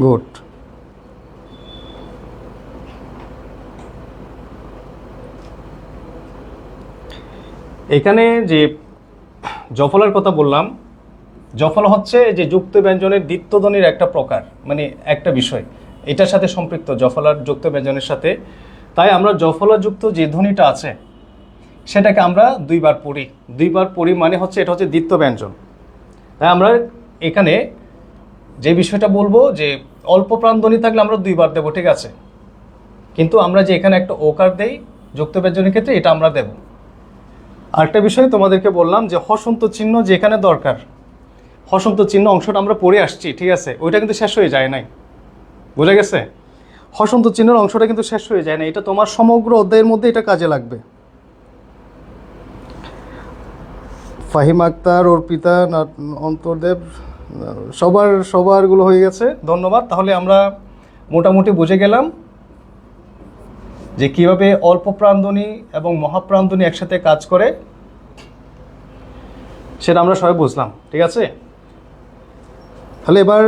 গুড। এখানে যে জফলার কথা বললাম, জফলা হচ্ছে যে যুক্ত ব্যঞ্জনের দ্বিত্বধ্বনির একটা প্রকার, মানে একটা বিষয়, এটার সাথে সম্পৃক্ত জফলার যুক্ত ব্যঞ্জনের সাথে। তাই আমরা জফলাযুক্ত যে ধ্বনিটা আছে সেটাকে আমরা দুইবার পড়ি। দুইবার পড়ি মানে হচ্ছে এটা হচ্ছে দ্বিত্ব ব্যঞ্জন। তাই আমরা এখানে যে বিষয়টা বলবো যে অল্প প্রাণধ্বনি থাকলে আমরা দুইবার দেবো, ঠিক আছে, কিন্তু আমরা যে এখানে একটা ওকার দেই যুক্ত ব্যঞ্জনের ক্ষেত্রে, এটা আমরা দেব। আরেকটা বিষয় তোমাদেরকে বললাম যে হসন্ত চিহ্ন যেখানে দরকার, হসন্ত চিহ্ন অংশটা আমরা পড়ে আসছি, ঠিক আছে, ওইটা কিন্তু শেষ হয়ে যায় নাই, বুঝা গেছে? হসন্ত চিহ্নের অংশটা কিন্তু শেষ হয়ে যায় না, এটা তোমার সমগ্র অধ্যায়ের মধ্যে এটা কাজে লাগবে। ফাহিম আক্তার, অর্পিতা, অন্তর্দেব, সবারগুলো হয়ে গেছে, ধন্যবাদ। তাহলে আমরা মোটামুটি বুঝে গেলাম যে কিভাবে অল্প প্রাণধ্বনি এবং মহাপ্রাণধ্বনি একসাথে কাজ করে, সেটা আমরা সবাই বুঝলাম, ঠিক আছে। তাহলে এবার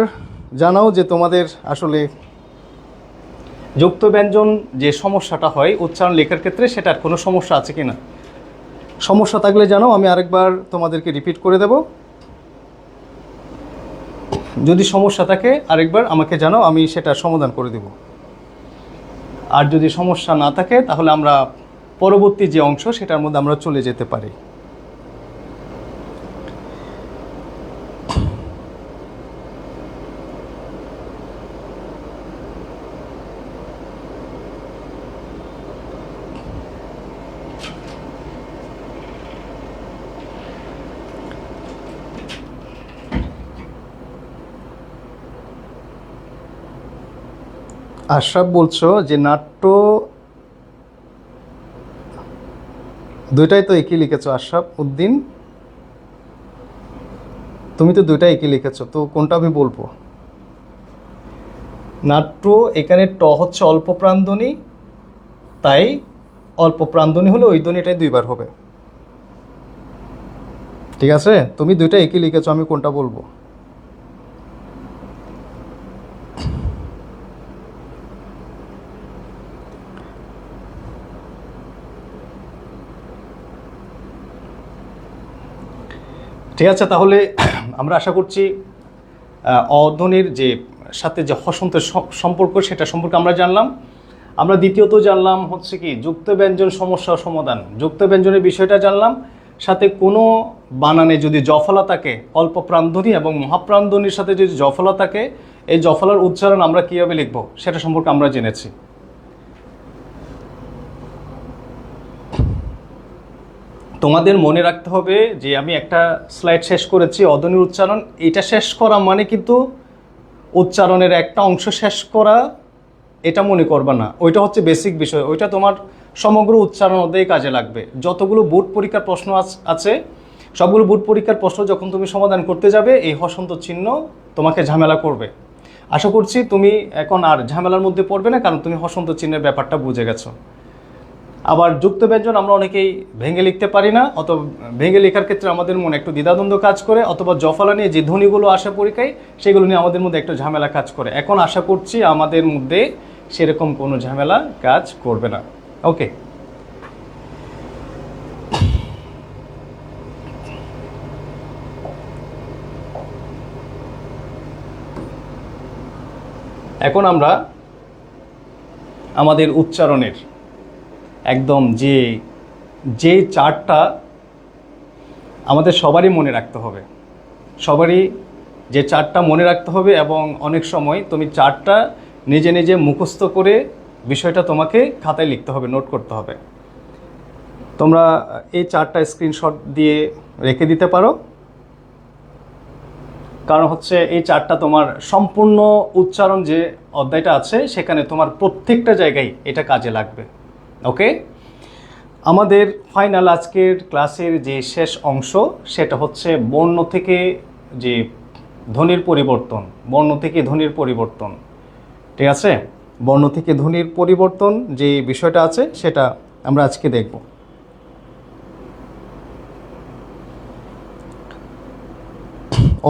জানাও যে তোমাদের আসলে যুক্ত ব্যঞ্জন যে সমস্যাটা হয় উচ্চারণ লেখার ক্ষেত্রে, সেটার কোনো সমস্যা আছে কি না। সমস্যা থাকলে জানাও, আমি আরেকবার তোমাদেরকে রিপিট করে দেব। যদি সমস্যা থাকে আরেকবার আমাকে জানাও, আমি সেটা সমাধান করে দেব। আর যদি সমস্যা না থাকে তাহলে আমরা পরবর্তী যে অংশ সেটার মধ্যে আমরা চলে যেতে পারি। আশরাফ বলছো যে নাট্য, দুইটাই তো একই লিখেছো আশরাফ উদ্দিন, তুমি তো দুইটাই একই লিখেছো, তো কোনটা আমি বলবো? নাট্য এখানে ট হচ্ছে অল্প প্রাণধ্বনি, তাই অল্প প্রাণধ্বনি হলে ওই ধ্বনিটাই দুইবার হবে, ঠিক আছে। তুমি দুইটা একই লিখেছো, আমি কোনটা বলবো? ঠিক আছে, তাহলে আমরা আশা করছি অধ্বনির যে সাথে যে হসন্তের সম্পর্ক সেটা সম্পর্কে আমরা জানলাম। আমরা দ্বিতীয়ত জানলাম হচ্ছে কি যুক্ত ব্যঞ্জন সমস্যা সমাধান, যুক্ত ব্যঞ্জনের বিষয়টা জানলাম। সাথে কোনো বানানে যদি জফলা থাকে, অল্প প্রাণধ্বনি এবং মহাপ্রাণধ্বনির সাথে যদি জফলা থাকে, এই জফলার উচ্চারণ আমরা কীভাবে লিখব সেটা সম্পর্কে আমরা জেনেছি। তোমাদের মনে রাখতে হবে যে আমি একটা স্লাইড শেষ করেছি অধ্বনির উচ্চারণ, এটা শেষ করা মানে কিন্তু উচ্চারণের একটা অংশ শেষ করা, এটা মনে করবা না, ওইটা হচ্ছে বেসিক বিষয়, ওইটা তোমার সমগ্র উচ্চারণ অধ্যায়ে কাজে লাগবে। যতগুলো বোর্ড পরীক্ষার প্রশ্ন আছে সবগুলো বোর্ড পরীক্ষার প্রশ্ন যখন তুমি সমাধান করতে যাবে এই হসন্ত চিহ্ন তোমাকে ঝামেলা করবে। আশা করছি তুমি এখন আর ঝামেলার মধ্যে পড়বে না, কারণ তুমি হসন্ত চিহ্নের ব্যাপারটা বুঝে গেছো। আবার যুক্ত ব্যঞ্জন আমরা অনেকেই ভেঙে লিখতে পারি না, অথবা ভেঙে লেখার ক্ষেত্রে আমাদের মনে একটু দ্বিধাদ্বন্দ্ব কাজ করে, অথবা জফলা নিয়ে যে ধ্বনিগুলো আসে পরীক্ষায় সেগুলো নিয়ে আমাদের মধ্যে একটু ঝামেলা কাজ করে। এখন আশা করছি আমাদের মধ্যে সেরকম কোনো ঝামেলা কাজ করবে না। ওকে, এখন আমরা আমাদের উচ্চারণের একদম যে চার্টটা আমাদের সবারই মনে রাখতে হবে, সবারই যে চার্টটা মনে রাখতে হবে, এবং অনেক সময় তুমি চার্টটা নিজে নিজে মুখস্থ করে বিষয়টা তোমাকে খাতায় লিখতে হবে, নোট করতে হবে। তোমরা এই চার্টটা স্ক্রিনশট দিয়ে রেখে দিতে পারো, কারণ হচ্ছে এই চার্টটা তোমার সম্পূর্ণ উচ্চারণ যে অধ্যায়টা আছে সেখানে তোমার প্রত্যেকটা জায়গায় এটা কাজে লাগবে। ওকে, আমাদের ফাইনাল আজকের ক্লাসের যে শেষ অংশ সেটা হচ্ছে বর্ণ থেকে যে ধ্বনির পরিবর্তন, বর্ণ থেকে ধ্বনির পরিবর্তন, ঠিক আছে। বর্ণ থেকে ধ্বনির পরিবর্তন যে বিষয়টা আছে সেটা আমরা আজকে দেখব।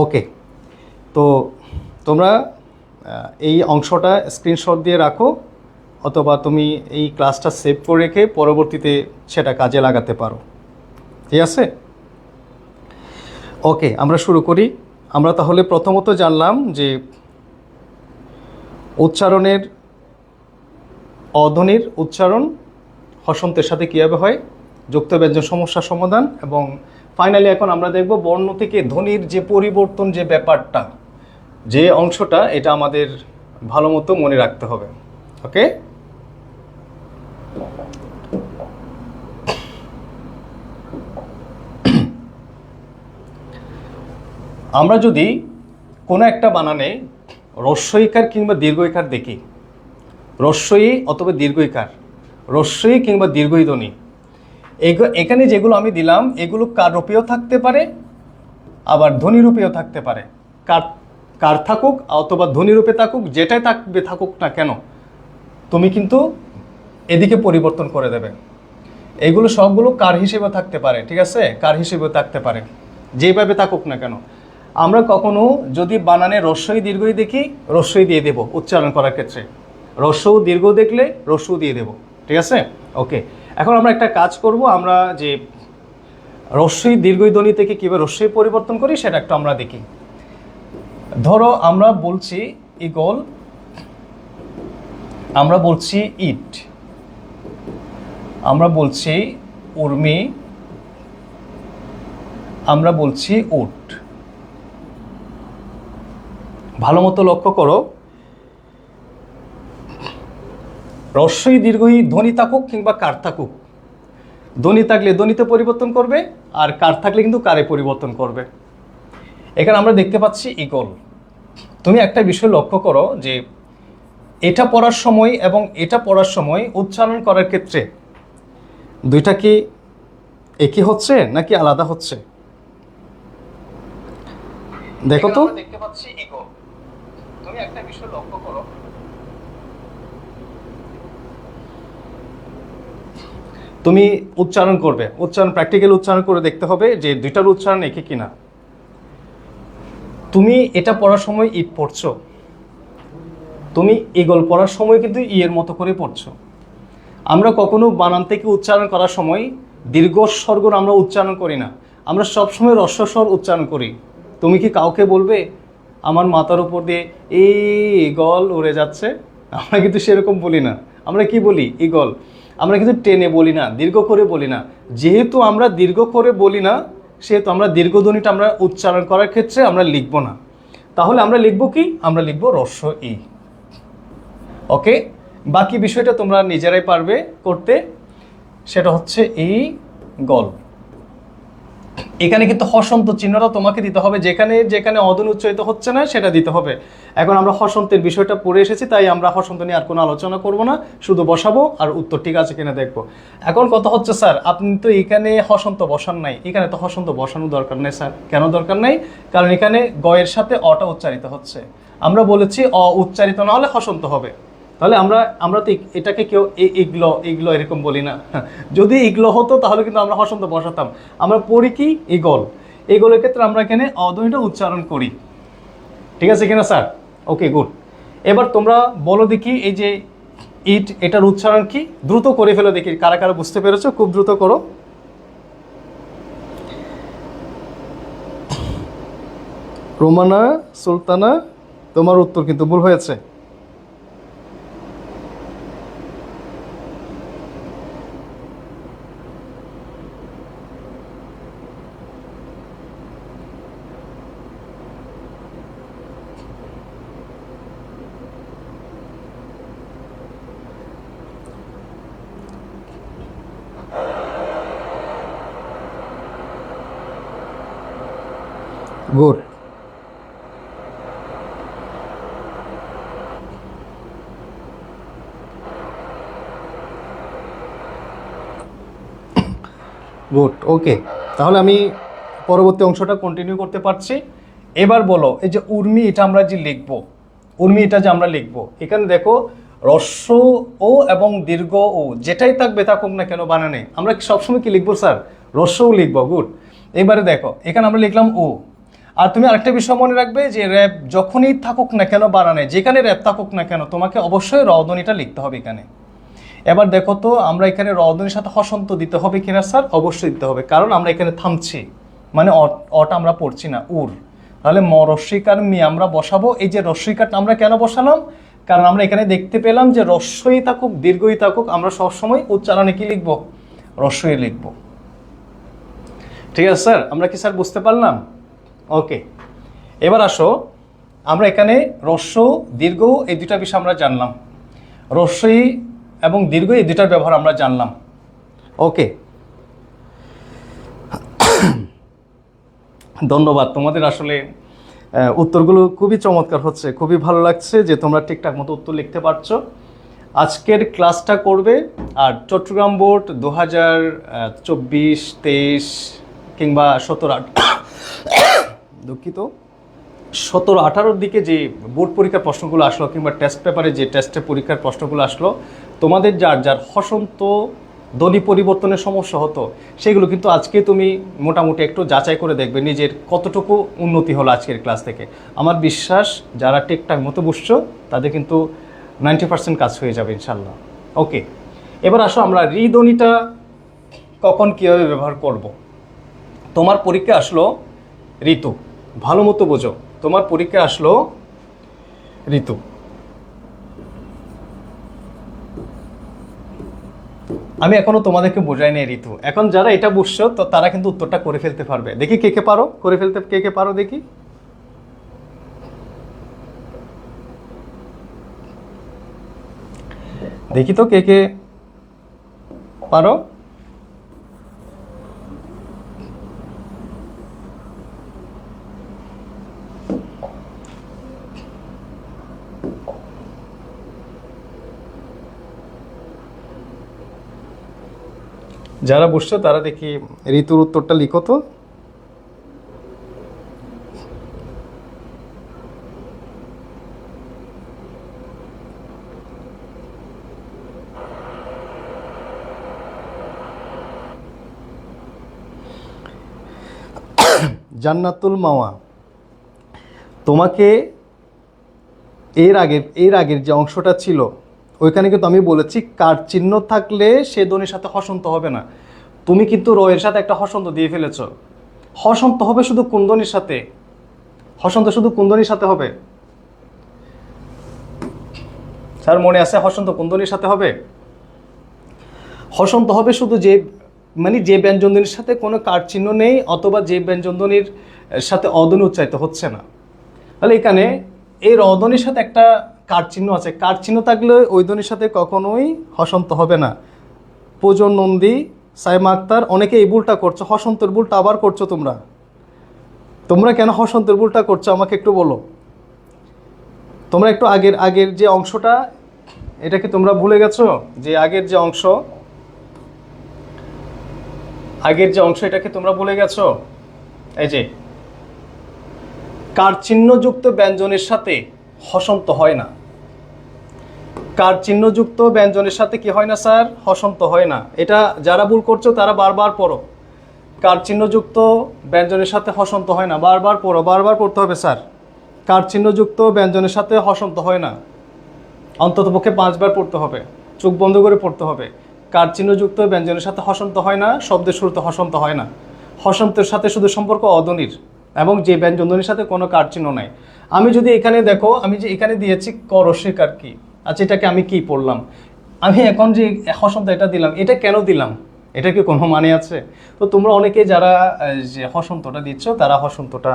ওকে, তো তোমরা এই অংশটা স্ক্রিনশট দিয়ে রাখো, অথবা তুমি এই ক্লাসটা সেভ করে রেখে পরবর্তীতে সেটা কাজে লাগাতে পারো, ঠিক আছে। ওকে, আমরা শুরু করি। আমরা তাহলে প্রথমত জানলাম যে উচ্চারণের অধ্বনির উচ্চারণ হসন্তের সাথে কীভাবে হয়, যুক্ত ব্যঞ্জন সমস্যা সমাধান, এবং ফাইনালি এখন আমরা দেখব বর্ণ থেকে ধ্বনির যে পরিবর্তন, যে ব্যাপারটা, যে অংশটা, এটা আমাদের ভালো মতো মনে রাখতে হবে। ওকে, আমরা যদি কোনো একটা বানানে রস্বইকার কিংবা দীর্ঘইকার দেখি, রস্বই অথবা দীর্ঘইকার, রস্বই কিংবা দীর্ঘই ধ্বনি, এখানে যেগুলো আমি দিলাম এগুলো কার রূপেও থাকতে পারে, আবার ধ্বনি রূপেও থাকতে পারে। কার থাকুক অথবা ধ্বনি রূপে থাকুক, যেটাই থাকুক না কেন, তুমি কিন্তু এদিকে পরিবর্তন করে দেবে। এগুলো সবগুলো কার হিসেবে থাকতে পারে, ঠিক আছে, কার হিসেবে থাকতে পারে, যেভাবে থাকুক না কেন। আমরা কখনো যদি বানানে রস্বই দীর্ঘই দেখি, রস্বই দিয়ে দেব উচ্চারণ করার ক্ষেত্রে, রস্বও দীর্ঘ দেখলে রস্বও দিয়ে দেব, ঠিক আছে। ওকে, এখন আমরা একটা কাজ করব, আমরা যে রস্বই দীর্ঘই ধ্বনি থেকে কীভাবে রস্বই পরিবর্তন করি সেটা একটু আমরা দেখি। ধরো আমরা বলছি ইগল, আমরা বলছি ইট, আমরা বলছি উর্মি, আমরা বলছি উট। ভালো মতো লক্ষ্য করো, রস্বই দীর্ঘই ধ্বনি থাকুক কিংবা কার থাকুক, ধ্বনি থাকলে ধ্বনিতে পরিবর্তন করবে, আর কার থাকলে কিন্তু কারে পরিবর্তন করবে। এখানে আমরা দেখতে পাচ্ছি ইগল। তুমি একটা বিষয় লক্ষ্য করো যে এটা পড়ার সময় এবং এটা পড়ার সময় উচ্চারণ করার ক্ষেত্রে দুইটা কি একই হচ্ছে নাকি আলাদা হচ্ছে? দেখো তো, দেখতে পাচ্ছি ইগল। তুমি একটা বিষয় লক্ষ্য করো, তুমি উচ্চারণ করবে, উচ্চারণ প্র্যাকটিক্যাল উচ্চারণ করে দেখতে হবে যে দুইটার উচ্চারণ একই কিনা। তুমি এটা পড়ার সময় ইট পড়ছো, তুমি ইগল পড়ার সময় কিন্তু ই এর মতো করে পড়ছো। আমরা কখনো বানান থেকে উচ্চারণ করার সময় দীর্ঘ স্বরগুলো আমরা উচ্চারণ করি না, আমরা সবসময় হ্রস্ব স্বর উচ্চারণ করি। তুমি কি কাউকে বলবে আমার মাথার উপর দিয়ে ইগল উড়ে যাচ্ছে? আমরা কিন্তু সেরকম বলি না। আমরা কি বলি? ইগল। আমরা কিন্তু টেনে বলি না, দীর্ঘ করে বলি না। যেহেতু আমরা দীর্ঘ করে বলি না, সেহেতু আমরা দীর্ঘধ্বনিটা আমরা উচ্চারণ করার ক্ষেত্রে আমরা লিখব না। তাহলে আমরা লিখব কি? আমরা লিখব হ্রস্ব ই। ওকে, বাকি বিষয়টা তোমরা নিজেরাই পারবে করতে, সেটা হচ্ছে ইগল। এখানে কিন্তু হসন্ত চিহ্নটা তোমাকে দিতে হবে, যেখানে যেখানে অধ্বনি উচ্চারিত হচ্ছে না সেটা দিতে হবে। এখন আমরা হসন্তের বিষয়টা পড়ে এসেছি, তাই আমরা হসন্ত নিয়ে আর কোনো আলোচনা করব না, শুধু বসাবো আর উত্তর ঠিক আছে কিনা দেখবো। এখন কথা হচ্ছে স্যার আপনি তো এখানে হসন্ত বসান নাই, এখানে তো হসন্ত বসানোর দরকার নেই স্যার। কেন দরকার নাই? কারণ এখানে গয়ের সাথে অটা উচ্চারিত হচ্ছে। আমরা বলেছি অ উচ্চারিত না হলে হসন্ত হবে। তাহলে আমরা তো এটাকে কেউ ইগলো ইগলো এরকম বলি না। যদি ইগলো হতো তাহলে কিন্তু আমরা হসন্ত বসাতাম। আমরা পড়ি কি? ইগল। ইগলের ক্ষেত্রে আমরা এখানে অধ্বনিটা উচ্চারণ করি, ঠিক আছে কিনা স্যার? ওকে, গুড। এবার তোমরা বলো দেখি, এই যে ইট, এটার উচ্চারণ কি? দ্রুত করে ফেলো দেখি, কারা কারা বুঝতে পেরেছো? খুব দ্রুত করো। রোমানা সুলতানা, তোমার উত্তর কিন্তু ভুল হয়েছে। গুড। গুড, ওকে। তাহলে আমি পরবর্তী অংশটা কন্টিনিউ করতে পারছি। এবার বলো, এই যে উর্মি, এটা আমরা যে লিখবো, উর্মি এটা যে আমরা লিখবো, এখানে দেখো হ্রস্ব ও এবং দীর্ঘ ও যেটাই থাকবে থাকুক না কেন বানানে, আমরা সবসময় কি লিখবো স্যার? হ্রস্বও লিখবো। গুড। এবারে দেখো, এখানে আমরা লিখলাম ও। আর তুমি আরেকটা বিষয় মনে রাখবে যে র্যাপ যখনই থাকুক না কেন বানানে, যেখানে র্যাপ থাকুক না কেন, তোমাকে অবশ্যই রধ্বনিটা লিখতে হবে এখানে। এবার দেখো তো, আমরা এখানে রধ্বনির সাথে হসন্ত দিতে হবে কিনা স্যার? অবশ্যই দিতে হবে, কারণ আমরা এখানে থামছি, মানে অটা আমরা পড়ছি না, উর। তাহলে ম রস্বইকার মি আমরা বসাবো। এই যে রস্বইকারটা আমরা কেন বসালাম? কারণ আমরা এখানে দেখতে পেলাম যে রস্বই থাকুক দীর্ঘই থাকুক, আমরা সবসময় উচ্চারণে কি লিখবো? রস্যই লিখব। ঠিক আছে স্যার, আমরা কি স্যার বুঝতে পারলাম? ওকে, এবার আসো, আমরা এখানে রস্য দীর্ঘ এই দুটা বিষয় আমরা জানলাম, রস্যই এবং দীর্ঘ এই দুটার ব্যবহার আমরা জানলাম। ওকে, ধন্যবাদ। তোমাদের আসলে উত্তরগুলো খুবই চমৎকার হচ্ছে, খুবই ভালো লাগছে যে তোমরা ঠিকঠাক মতো উত্তর লিখতে পারছো। আজকের ক্লাসটা করবে, আর চট্টগ্রাম বোর্ড 2024-23 কিংবা 17-18 দিকে যে বোর্ড পরীক্ষার প্রশ্নগুলো আসলো কিংবা টেস্ট পেপারে যে টেস্টের পরীক্ষার প্রশ্নগুলো আসলো, তোমাদের যার যার হসন্ত ধ্বনি পরিবর্তনের সমস্যা হতো সেগুলো কিন্তু আজকে তুমি মোটামুটি একটু যাচাই করে দেখবে নিজের কতটুকু উন্নতি হলো আজকের ক্লাস থেকে। আমার বিশ্বাস যারা ঠিকঠাক মতো বুঝছো তাদের কিন্তু 90% কাজ হয়ে যাবে ইনশাল্লাহ। ওকে, এবার আসো আমরা ঋধ্বনিটা কখন কীভাবে ব্যবহার করব। তোমার পরীক্ষা আসলো ঋতু, ভালো মতো বোঝো, তোমার পরীক্ষা আসলো ঋতু। আমি এখনো তোমাদেরকে বোঝাই নাই ঋতু, এখন যারা এটা বুঝছো তো তারা কিন্তু উত্তরটা করে ফেলতে পারবে। দেখি কে কে পারো করে ফেলতে, কে কে পারো দেখি। দেখি তো কে কে পারো। যারা বুঝছো তারা দেখি ঋতুর উত্তরটা লিখো তো। জান্নাতুল মাওয়া, তোমাকে এর আগের যে অংশটা ছিল ওইখানে কিন্তু আমি বলেছি কার চিহ্ন থাকলে সে ধ্বনির সাথে হসন্ত হবে না। তুমি কিন্তু র এর সাথে একটা হসন্ত দিয়ে ফেলেছ। হসন্ত হবে শুধু কোন ধ্বনির সাথে? হসন্ত শুধু কোন ধ্বনির সাথে হবে স্যার? মনে আছে হসন্ত কোন ধ্বনির সাথে হবে? হসন্ত হবে শুধু যে যে ব্যঞ্জন ধ্বনির সাথে কোনো কার চিহ্ন নেই অথবা যে ব্যঞ্জন ধ্বনির সাথে অধ্বনি উচ্চারিত হচ্ছে না। তাহলে এখানে এই র ধ্বনির সাথে একটা কার চিহ্ন আছে, কার চিহ্ন থাকলে ওই ধ্বনির সাথে কখনোই হসন্ত হবে না। পূজন নন্দী, সাইমা আক্তার, অনেকে এই ভুলটা করছো, হসন্তের ভুলটা আবার করছো তোমরা। তোমরা কেন হসন্তের ভুলটা করছো আমাকে একটু বলো। তোমরা একটু আগের যে অংশটা এটাকে তোমরা ভুলে গেছো, যে আগের যে অংশ এটাকে তোমরা ভুলে গেছো। এই যে কার চিহ্নযুক্ত ব্যঞ্জনের সাথে হসন্ত হয় না। কার চিহ্নযুক্ত ব্যঞ্জনের সাথে কি হয় না স্যার? হসন্ত হয় না। এটা যারা ভুল করছো তারা বারবার পড়ো। কার চিহ্নযুক্ত ব্যঞ্জনের সাথে হসন্ত হয় না, বারবার পড়ো, বারবার পড়তে হবে স্যার। কার চিহ্নযুক্ত ব্যঞ্জনের সাথে হসন্ত হয় না, অন্ততপক্ষে 5 বার পড়তে হবে, চোখ বন্ধ করে পড়তে হবে। কার চিহ্নযুক্ত ব্যঞ্জনের সাথে হসন্ত হয় না, শব্দের শুরুতে হসন্ত হয় না। হসন্তের সাথে শুধু সম্পর্ক অধ্বনির, এবং যে ব্যঞ্জনধ্বনির সাথে কোনো কার চিহ্ন নাই। আমি যদি এখানে দেখো, আমি যে এখানে দিয়েছি ক রস্যইকার কি, আচ্ছা এটাকে আমি কি পড়লাম? আমি এখন যে হসন্ত এটা দিলাম, এটা কেন দিলাম? এটা কি কোনো মানে আছে? তো তোমরা অনেকে যারা যে হসন্তটা দিচ্ছ তারা হসন্তটা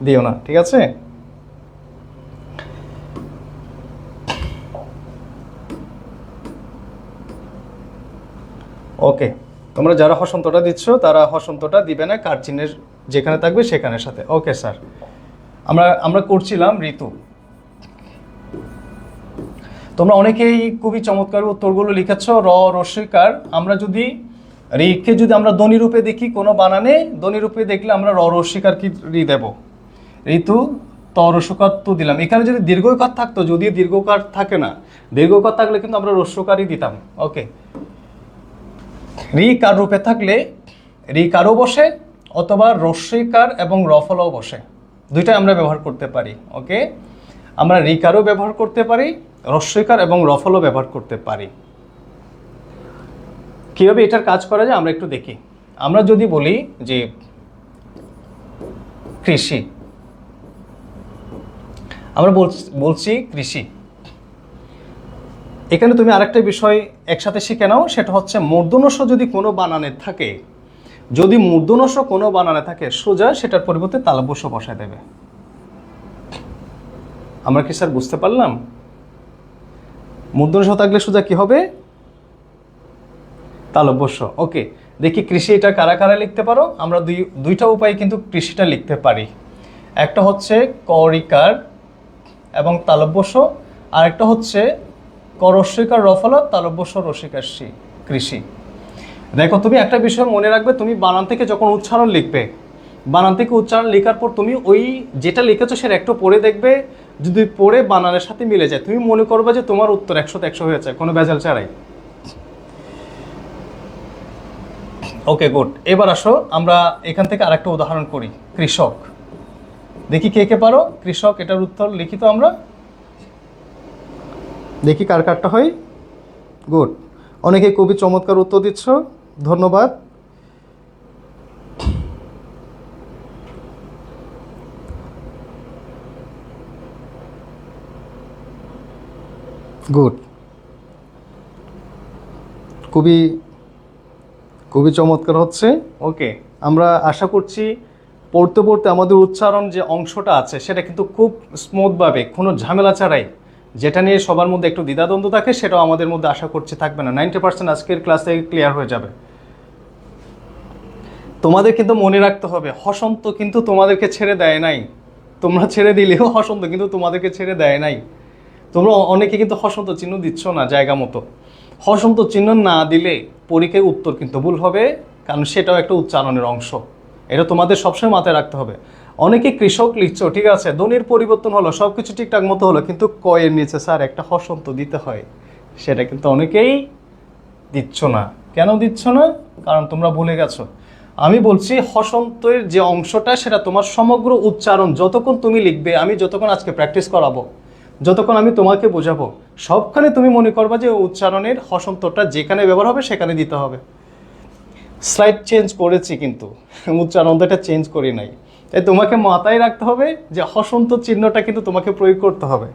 দিও না, ঠিক আছে? ওকে, তোমরা যারা হসন্তটা দিচ্ছ তারা হসন্তটা দিবে না কার চিহ্নের যেখানে থাকবে সেখানের সাথে। ওকে স্যার, আমরা করছিলাম ঋতু। তোমরা অনেকেই খুবই চমৎকার উত্তরগুলো লিখেছ। র রস্যইকার, আমরা যদি ঋকে যদি আমরা ধ্বনিরূপে দেখি, কোনো বানানে ধ্বনিরূপে দেখলে আমরা র রস্যইকার কি ঋ দেব, ঋতু ত রস্যকার তু দিলাম। এখানে যদি দীর্ঘকার থাকতো, যদিও দীর্ঘকার থাকে না, দীর্ঘকার থাকলে কিন্তু আমরা রস্যকারই দিতাম। ওকে, ঋ কার রূপে থাকলে ঋ কারও বসে অথবা রস্যইকার এবং রফলাও বসে, দুইটাই আমরা ব্যবহার করতে পারি। ওকে, আমরা ঋ কারও ব্যবহার করতে পারি, রস্যইকার এবং রফলও ব্যবহার করতে পারি। কীভাবে এটার কাজ করা যায় আমরা একটু দেখি। আমরা যদি বলি যে কৃষি, আমরা বলছি কৃষি, এখানে তুমি আরেকটা বিষয় একসাথে শিখে নাও, সেটা হচ্ছে মূর্ধন্য যদি কোনো বানানে থাকে, যদি মূর্ধন্য কোনো বানানে থাকে সোজা সেটার পরিবর্তে তালব্য শ বসায় দেবে। আমরা কি স্যার বুঝতে পারলাম? মূর্ধন্য ষ থাকলে সোজা কি হবে? তালব্য শ। ওকে, দেখি কৃষি এটা কারা কারা লিখতে পারো? আমরা দুইটা উপায়ে কিন্তু কৃষিটা লিখতে পারি। একটা হচ্ছে করিকার এবং তালব্য শ, আর একটা হচ্ছে করস্বীকার রফলা তালব্য শ রসিকার সি, কৃষি। দেখো তুমি একটা বিষয় মনে রাখবে, তুমি বানান থেকে যখন উচ্চারণ লিখবে, বানান থেকে উচ্চারণ লেখার পর তুমি ওই যেটা লিখেছো সেটা একটু পড়ে দেখবে, যদি পড়ে বানানের সাথে মিলে যায় তুমি মনে করবে যে তোমার উত্তর 100তে 100 হয়েছে, কোনো ভেজাল ছাড়াই। Okay good. এবার আসো আমরা এখান থেকে আরেকটা উদাহরণ করি, কৃষক। দেখি কে কে পারো কৃষক, এটার উত্তর লিখিত আমরা দেখি কার কারটা হয়। গুড, অনেকে খুবই চমৎকার উত্তর দিচ্ছ, ধন্যবাদ। গুড, খুবই খুবই চমৎকার হচ্ছে। ওকে, আমরা আশা করছি পড়তে পড়তে আমাদের উচ্চারণ যে অংশটা আছে সেটা কিন্তু খুব স্মুথভাবে, কোনো ঝামেলা ছাড়াই, যেটা নিয়ে সবার মধ্যে একটু দ্বিধাদ্বন্দ্ব থাকে সেটাও আমাদের মধ্যে আশা করছি থাকবে না। 90% আজকের ক্লাস থেকে ক্লিয়ার হয়ে যাবে। তোমাদের কিন্তু মনে রাখতে হবে, হসন্ত কিন্তু তোমাদেরকে ছেড়ে দেয় নাই। তোমরা ছেড়ে দিলেও হসন্ত কিন্তু তোমাদেরকে ছেড়ে দেয় নাই। তোমরা অনেকে কিন্তু হসন্ত চিহ্ন দিচ্ছ না জায়গা মতো। হসন্ত চিহ্ন না দিলে পরীক্ষায় উত্তর কিন্তু ভুল হবে, কারণ সেটাও একটা উচ্চারণের অংশ। এটা তোমাদের সবসময় মাথায় রাখতে হবে। অনেকে কৃষক লিখছো, ঠিক আছে, ধ্বনির পরিবর্তন হলো, সব কিছু ঠিকঠাক মতো হলো, কিন্তু কয়ের নিচে স্যার একটা হসন্ত দিতে হয়, সেটা কিন্তু অনেকেই দিচ্ছ না। কেন দিচ্ছ না? কারণ তোমরা ভুলে গেছো। আমি বলছি হসন্তের যে অংশটা সেটা তোমার সমগ্র উচ্চারণ যতক্ষণ তুমি লিখবে, আমি যতক্ষণ আজকে প্র্যাকটিস করাবো, যতক্ষণ আমি তোমাকে বোঝাবো, সবখানে তুমি মনে করবা যে উচ্চারণের হসন্তটা যেখানে ব্যবহার হবে সেখানে দিতে হবে। স্লাইড চেঞ্জ করেছি কিন্তু উচ্চারণটা চেঞ্জ করি নাই। তাই তোমাকে মাথায় রাখতে হবে যে হসন্ত চিহ্নটা কিন্তু তোমাকে প্রয়োগ করতে হবে।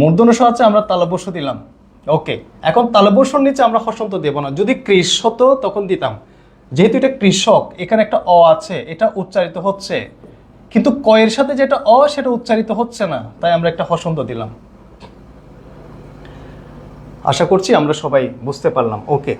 মূর্ধন্য ষ আছে, আমরা তালব্য শ দিলাম। ওকে, এখন তালব্য শর নিচে আমরা হসন্ত দেব না। যদি কৃষ হতো তখন দিতাম। যেহেতু এটা কৃষক, এখানে একটা অ আছে, এটা উচ্চারিত হচ্ছে, কিন্তু কয়ের সাথে যেটা অ সেটা উচ্চারিত হচ্ছে না, তাই আমরা একটা হসন্ত দিলাম। আশা করছি আমরা সবাই বুঝতে পারলাম। ওকে,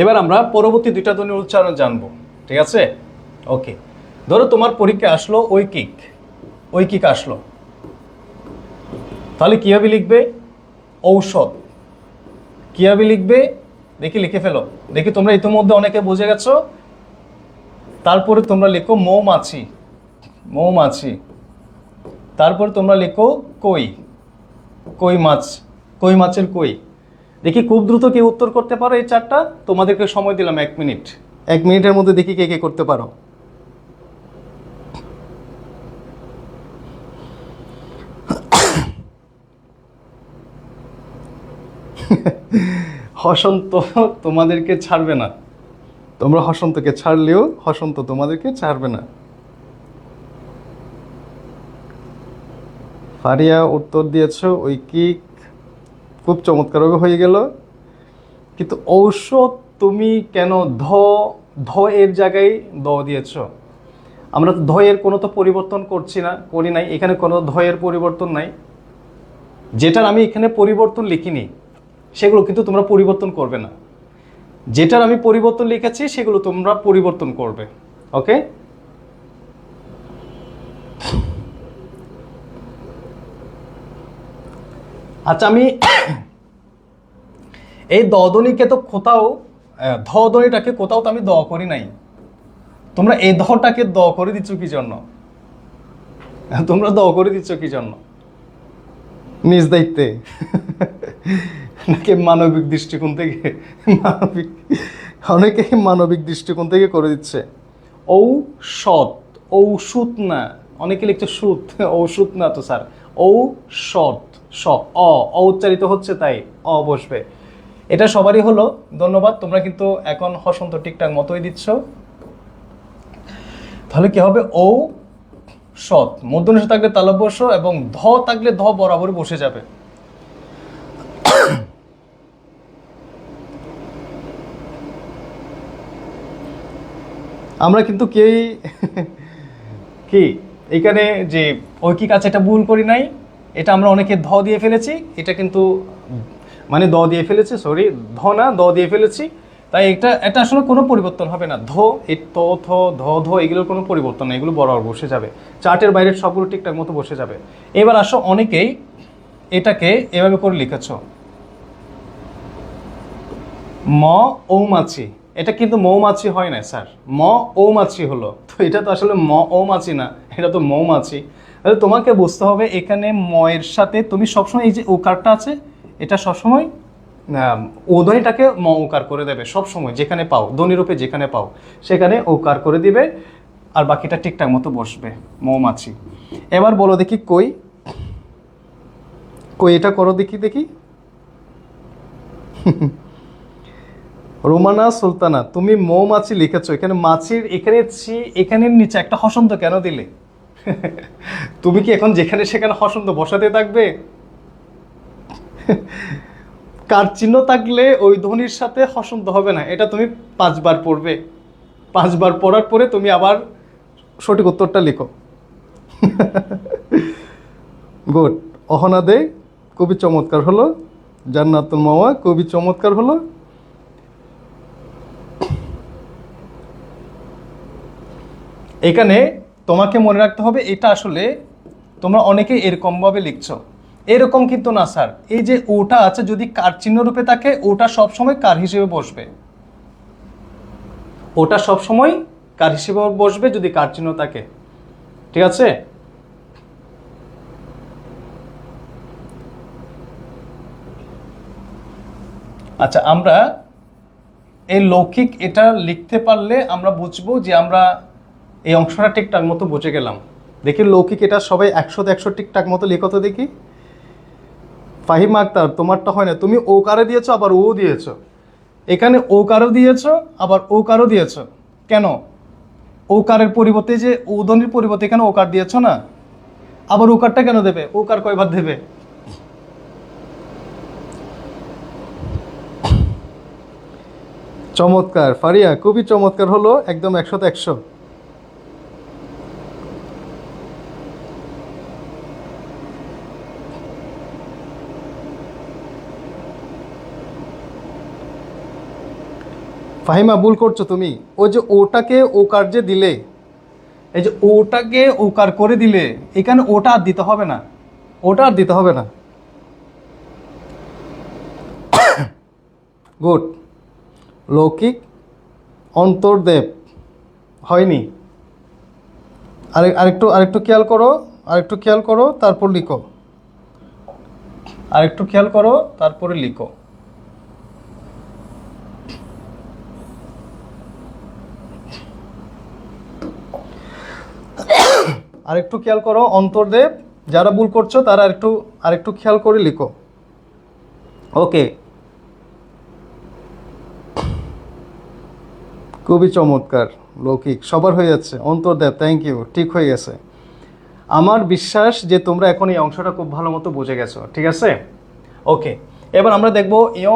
এবার আমরা পরবর্তী দুইটা ধ্বনির উচ্চারণ জানবো, ঠিক আছে? ওকে, ধরো তোমার পরীক্ষা আসলো ঐকিক, ঐকিক আসলো, তাহলে কিভাবে লিখবে? ঔষধ। কিভাবে লিখবে? দেখি লিখে ফেলো। দেখি তোমরা ইতিমধ্যে অনেকে বুঝে গেছো। তারপরে তোমরা লিখো মৌমাছি, মৌমাছি। তারপর তোমরা লিখো কই, কই মাছ, কই মাছের কই। দেখি খুব দ্রুত কে উত্তর করতে পারো এই চারটা? তোমাদেরকে সময় দিলাম 1 মিনিট। 1 মিনিটের মধ্যে দেখি কে কে করতে পারো। হসন্ত তোমাদেরকে ছাড়বে না। তোমরা হসন্তকে ছাড়লেও হসন্ত তোমাদেরকে ছাড়বে না। ফারিয়া উত্তর দিয়েছো ঐকিক, খুব চমৎকারভাবে হয়ে গেল। কিন্তু ঔষধ তুমি কেন ধ এর জায়গায় দ দিয়েছ? আমরা তো ধ এর কোনো তো পরিবর্তন করি নাই, এখানে কোনো ধ এর পরিবর্তন নাই। যেটার আমি এখানে পরিবর্তন লিখিনি সেগুলো কিন্তু তোমরা পরিবর্তন করবে না। যেটার আমি পরিবর্তন লিখেছি সেগুলো তোমরা পরিবর্তন করবে। ওকে, আচ্ছা, আমি এই দ ধ্বনিকে তো কোথাও, ধ ধ্বনিটাকে কোথাও তো আমি দ করি নাই। তোমরা এই ধটাকে দ করে দিচ্ছ কি জন্য? তোমরা দ করে দিচ্ছ কি জন্য? নিজ দায়িত্বে নাকি মানবিক দৃষ্টিকোণ থেকে? মানবিক, অনেকে মানবিক দৃষ্টিকোণ থেকে করে দিচ্ছে। ঔষধ, ঔষধ না, অনেকে লিখছে সুদ, ঔষধ না তো স্যার, ঔষধ। স, অ উচ্চারিত হচ্ছে তাই অ বসবে। এটা সবারই হলো, ধন্যবাদ। তোমরা কিন্তু এখন হসন্ত ঠিকঠাক মতোই দিচ্ছ। তাহলে কি হবে? ও সৎ, মূর্ধন্য ষ থাকলে তালব্য স এবং ধ থাকলে ধ বরাবরই বসে যাবে। আমরা কিন্তু কেউই কি এখানে যে ঐকিক আছে এটা ভুল করি নাই। এটা আমরা অনেকে ধ দিয়ে ফেলেছি, এটা কিন্তু মানে দ দিয়ে ফেলেছি, সরি ধ না দ দিয়ে ফেলেছি। তাই এটা আসলে কোনো পরিবর্তন হবে না। ধ এই ত থ ধ ধ এগুলোর কোনো পরিবর্তন নেই, এগুলো বরাবর বসে যাবে। চার্টের বাইরের সবগুলো ঠিকঠাক মতো বসে যাবে। এবার আসো, অনেকেই এটাকে এভাবে করে লিখেছ ম ঔমাছি, এটা কিন্তু মৌমাছি হয় না স্যার, ম ঔমাছি হলো। তো এটা তো আসলে ম ঔমাছি না, এটা তো মৌমাছি। তাহলে তোমাকে বুঝতে হবে এখানে ময়ের সাথে তুমি সবসময় এই যে ওকারটা আছে এটা সবসময় ধ্বনিটাকে ম ওকার করে দেবে সবসময়, যেখানে পাও ধ্বনিরূপে যেখানে পাও সেখানে ওকার করে দিবে, আর বাকিটা ঠিকঠাক মতো বসবে, মৌমাছি। এবার বলো দেখি কই, কই এটা করো দেখি দেখি। রোমানা সুলতানা, তুমি মৌমাছি লিখেছো, এখানে মাছির এখানে এখানের নিচে একটা হসন্ত কেন দিলে? তুমি কি এখন যেখানে সেখানে হসন্ত বসাতে থাকবে? কার চিহ্ন থাকলে ওই ধ্বনির সাথে হসন্ত হবে না, এটা তুমি 5 বার পড়বে। 5 বার পড়ার পরে তুমি আবার সঠিক উত্তরটা লিখো। গুড। অহনা দে খুবই চমৎকার হলো, জান্নাতুল মাওয়া খুবই চমৎকার হলো। এখানে তোমাকে মনে রাখতে হবে এটা আসলে তোমরা অনেকে এরকমভাবে লিখছো, এরকম কিন্তু না স্যার। এই যে ওটা আছে যদি কার চিহ্ন রূপে থাকে ওটা সবসময় কার হিসেবে বসবে, ওটা সবসময় কার হিসেবে বসবে যদি কার চিহ্ন থাকে, ঠিক আছে? আচ্ছা, আমরা এই লৌকিক এটা লিখতে পারলে আমরা বুঝবো যে আমরা এই অংশটা ঠিকঠাক মতো বুঝে গেলাম। দেখি লৌকিক এটা সবাই 100-100 ঠিকঠাক মতো লিখো তো দেখি। ফাহিম আক্তার, তোমারটা হয় না, তুমি ওকারে দিয়েছো আবার ও দিয়েছো, এখানে ওকারও দিয়েছো আবার ওকারও দিয়েছো। কেন? ওকারের পরিবর্তে যে ধ্বনির পরিবর্তে এখানে ওকার দিয়েছো না, আবার ওকারটা কেন দেবে? ওকার কয়বার দেবে? চমৎকার ফারিয়া, খুবই চমৎকার হলো, একদম 100-100। ফাহিমা ভুল করছো তুমি, ওই যে ওটাকে ওকার যে দিলে, এই যে ওটাকে ওকার করে দিলে এখানে ওটা আর দিতে হবে না, ওটা আর দিতে হবে না। গুড। লৌকিক অন্তর্দেব হয়নি, আরেকটু খেয়াল করো, আরেকটু খেয়াল করো তারপর লিখো, আরেকটু খেয়াল করো তারপরে লিখো। আরেকটু খেয়াল করো অন্তর্দেব, যারা ভুল করছো তারা আরেকটু খেয়াল করে লিখো। ওকে, খুবই চমৎকার। লৌকিক সবার হয়ে যাচ্ছে, অন্তর্দেব থ্যাংক ইউ, ঠিক হয়ে গেছে। আমার বিশ্বাস যে তোমরা এখন এই অংশটা খুব ভালো মতো বুঝে গেছো, ঠিক আছে? ওকে, এবার আমরা দেখবো ইয়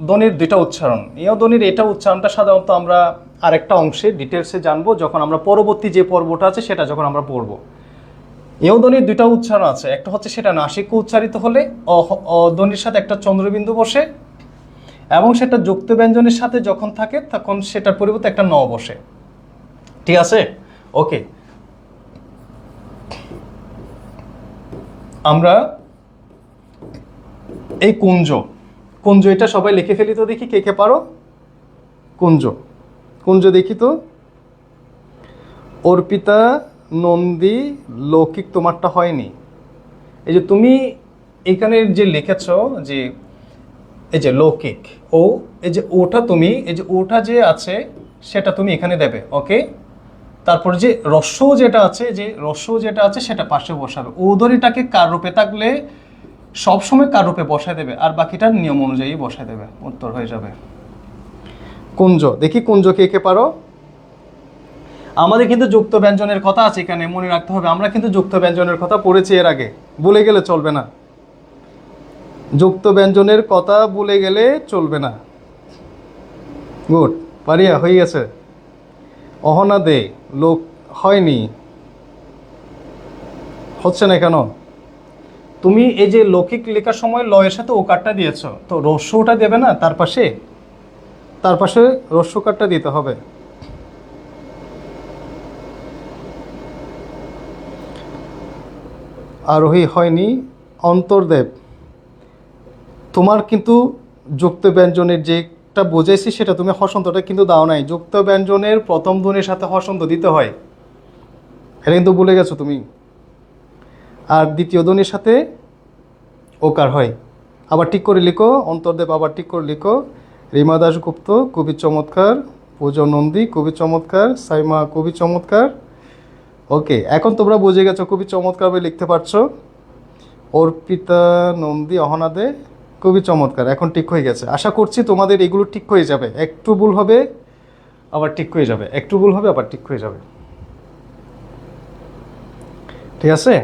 ধ্বনির দুইটা উচ্চারণ। ইয় ধ্বনির এটা উচ্চারণটা সাধারণত আমরা আরেকটা অংশে ডিটেলসে জানবো যখন আমরা পরবর্তী যে পর্বটা আছে সেটা যখন আমরা পড়বো। ইয় ধ্বনির দুইটা উচ্চারণ আছে, একটা হচ্ছে সেটা নাসিক্য উচ্চারিত হলে অ ধ্বনির সাথে একটা চন্দ্রবিন্দু বসে, এবং সেটা যুক্ত ব্যঞ্জনের সাথে যখন থাকে তখন সেটার পরিবর্তে একটা ন বসে, ঠিক আছে? ওকে, আমরা এই কুঞ্জ, কুঞ্জ এটা সবাই লিখে ফেলি তো দেখি কে কে পারো। কুঞ্জ, কুঞ্জ দেখি তো। অর্পিতা নন্দী, লৌকিক তোমারটা হয়নি। এই যে তুমি এখানে যে লিখেছ যে এই যে লৌকিক ও, এই যে ওটা তুমি এই যে ওটা যে আছে সেটা তুমি এখানে দেবে, ওকে? তারপর যে রস্য যেটা আছে, যে রস্য যেটা আছে সেটা পাশে বসাবে। ও ধ্বনিটাকে কার রূপে থাকলে সবসময় কার রূপে বসায় দেবে, আর বাকিটা নিয়ম অনুযায়ী বসায় দেবে, উত্তর হয়ে যাবে কুঞ্জ। দেখি কুঞ্জ কে কে পারো। আমাদের কিন্তু যুক্ত ব্যঞ্জনের কথা আছে এখানে, মনে রাখতে হবে। আমরা কিন্তু যুক্ত ব্যঞ্জনের কথা পড়েছি এর আগে, ভুলে গেলে চলবে না। যুক্ত ব্যঞ্জনের কথা ভুলে গেলে চলবে না। গুড, পারিয়া হয়ে গেছে। অহনা দে, লোক হয়নি, হচ্ছে না কেন? তুমি এই যে লৌকিক লেখার সময় লয়ের সাথে ওকারটা দিয়েছ, তো রস্যটা দেবে না তার পাশে, তার পাশে রস্যকারটা দিতে হবে। আরোহী হয়নি। অন্তর্দেব, তোমার কিন্তু যুক্ত ব্যঞ্জনের যেটা বোঝাইছি সেটা তুমি হসন্তটা কিন্তু দাও নাই। যুক্ত ব্যঞ্জনের প্রথম ধ্বনির সাথে হসন্ত দিতে হয়, এটা কিন্তু ভুলে গেছো তুমি। আর দ্বিতীয় ধ্বনির সাথে ওকার হয়। আবার ঠিক করে লিখো, অন্তর্দেব আবার ঠিক করে লিখো। রিমা দাশগুপ্ত খুবই চমৎকার, পূজা নন্দী খুবই চমৎকার, সাইমা খুবই চমৎকার। ওকে, এখন তোমরা বুঝে গেছো খুবই চমৎকারভাবে লিখতে পারছো। অর্পিতা নন্দী, অহনাদে খুবই চমৎকার, এখন ঠিক হয়ে গেছে। আশা করছি তোমাদের এগুলো ঠিক হয়ে যাবে। একটু ভুল হবে আবার ঠিক হয়ে যাবে, একটু ভুল হবে আবার ঠিক হয়ে যাবে। ঠিক আছে?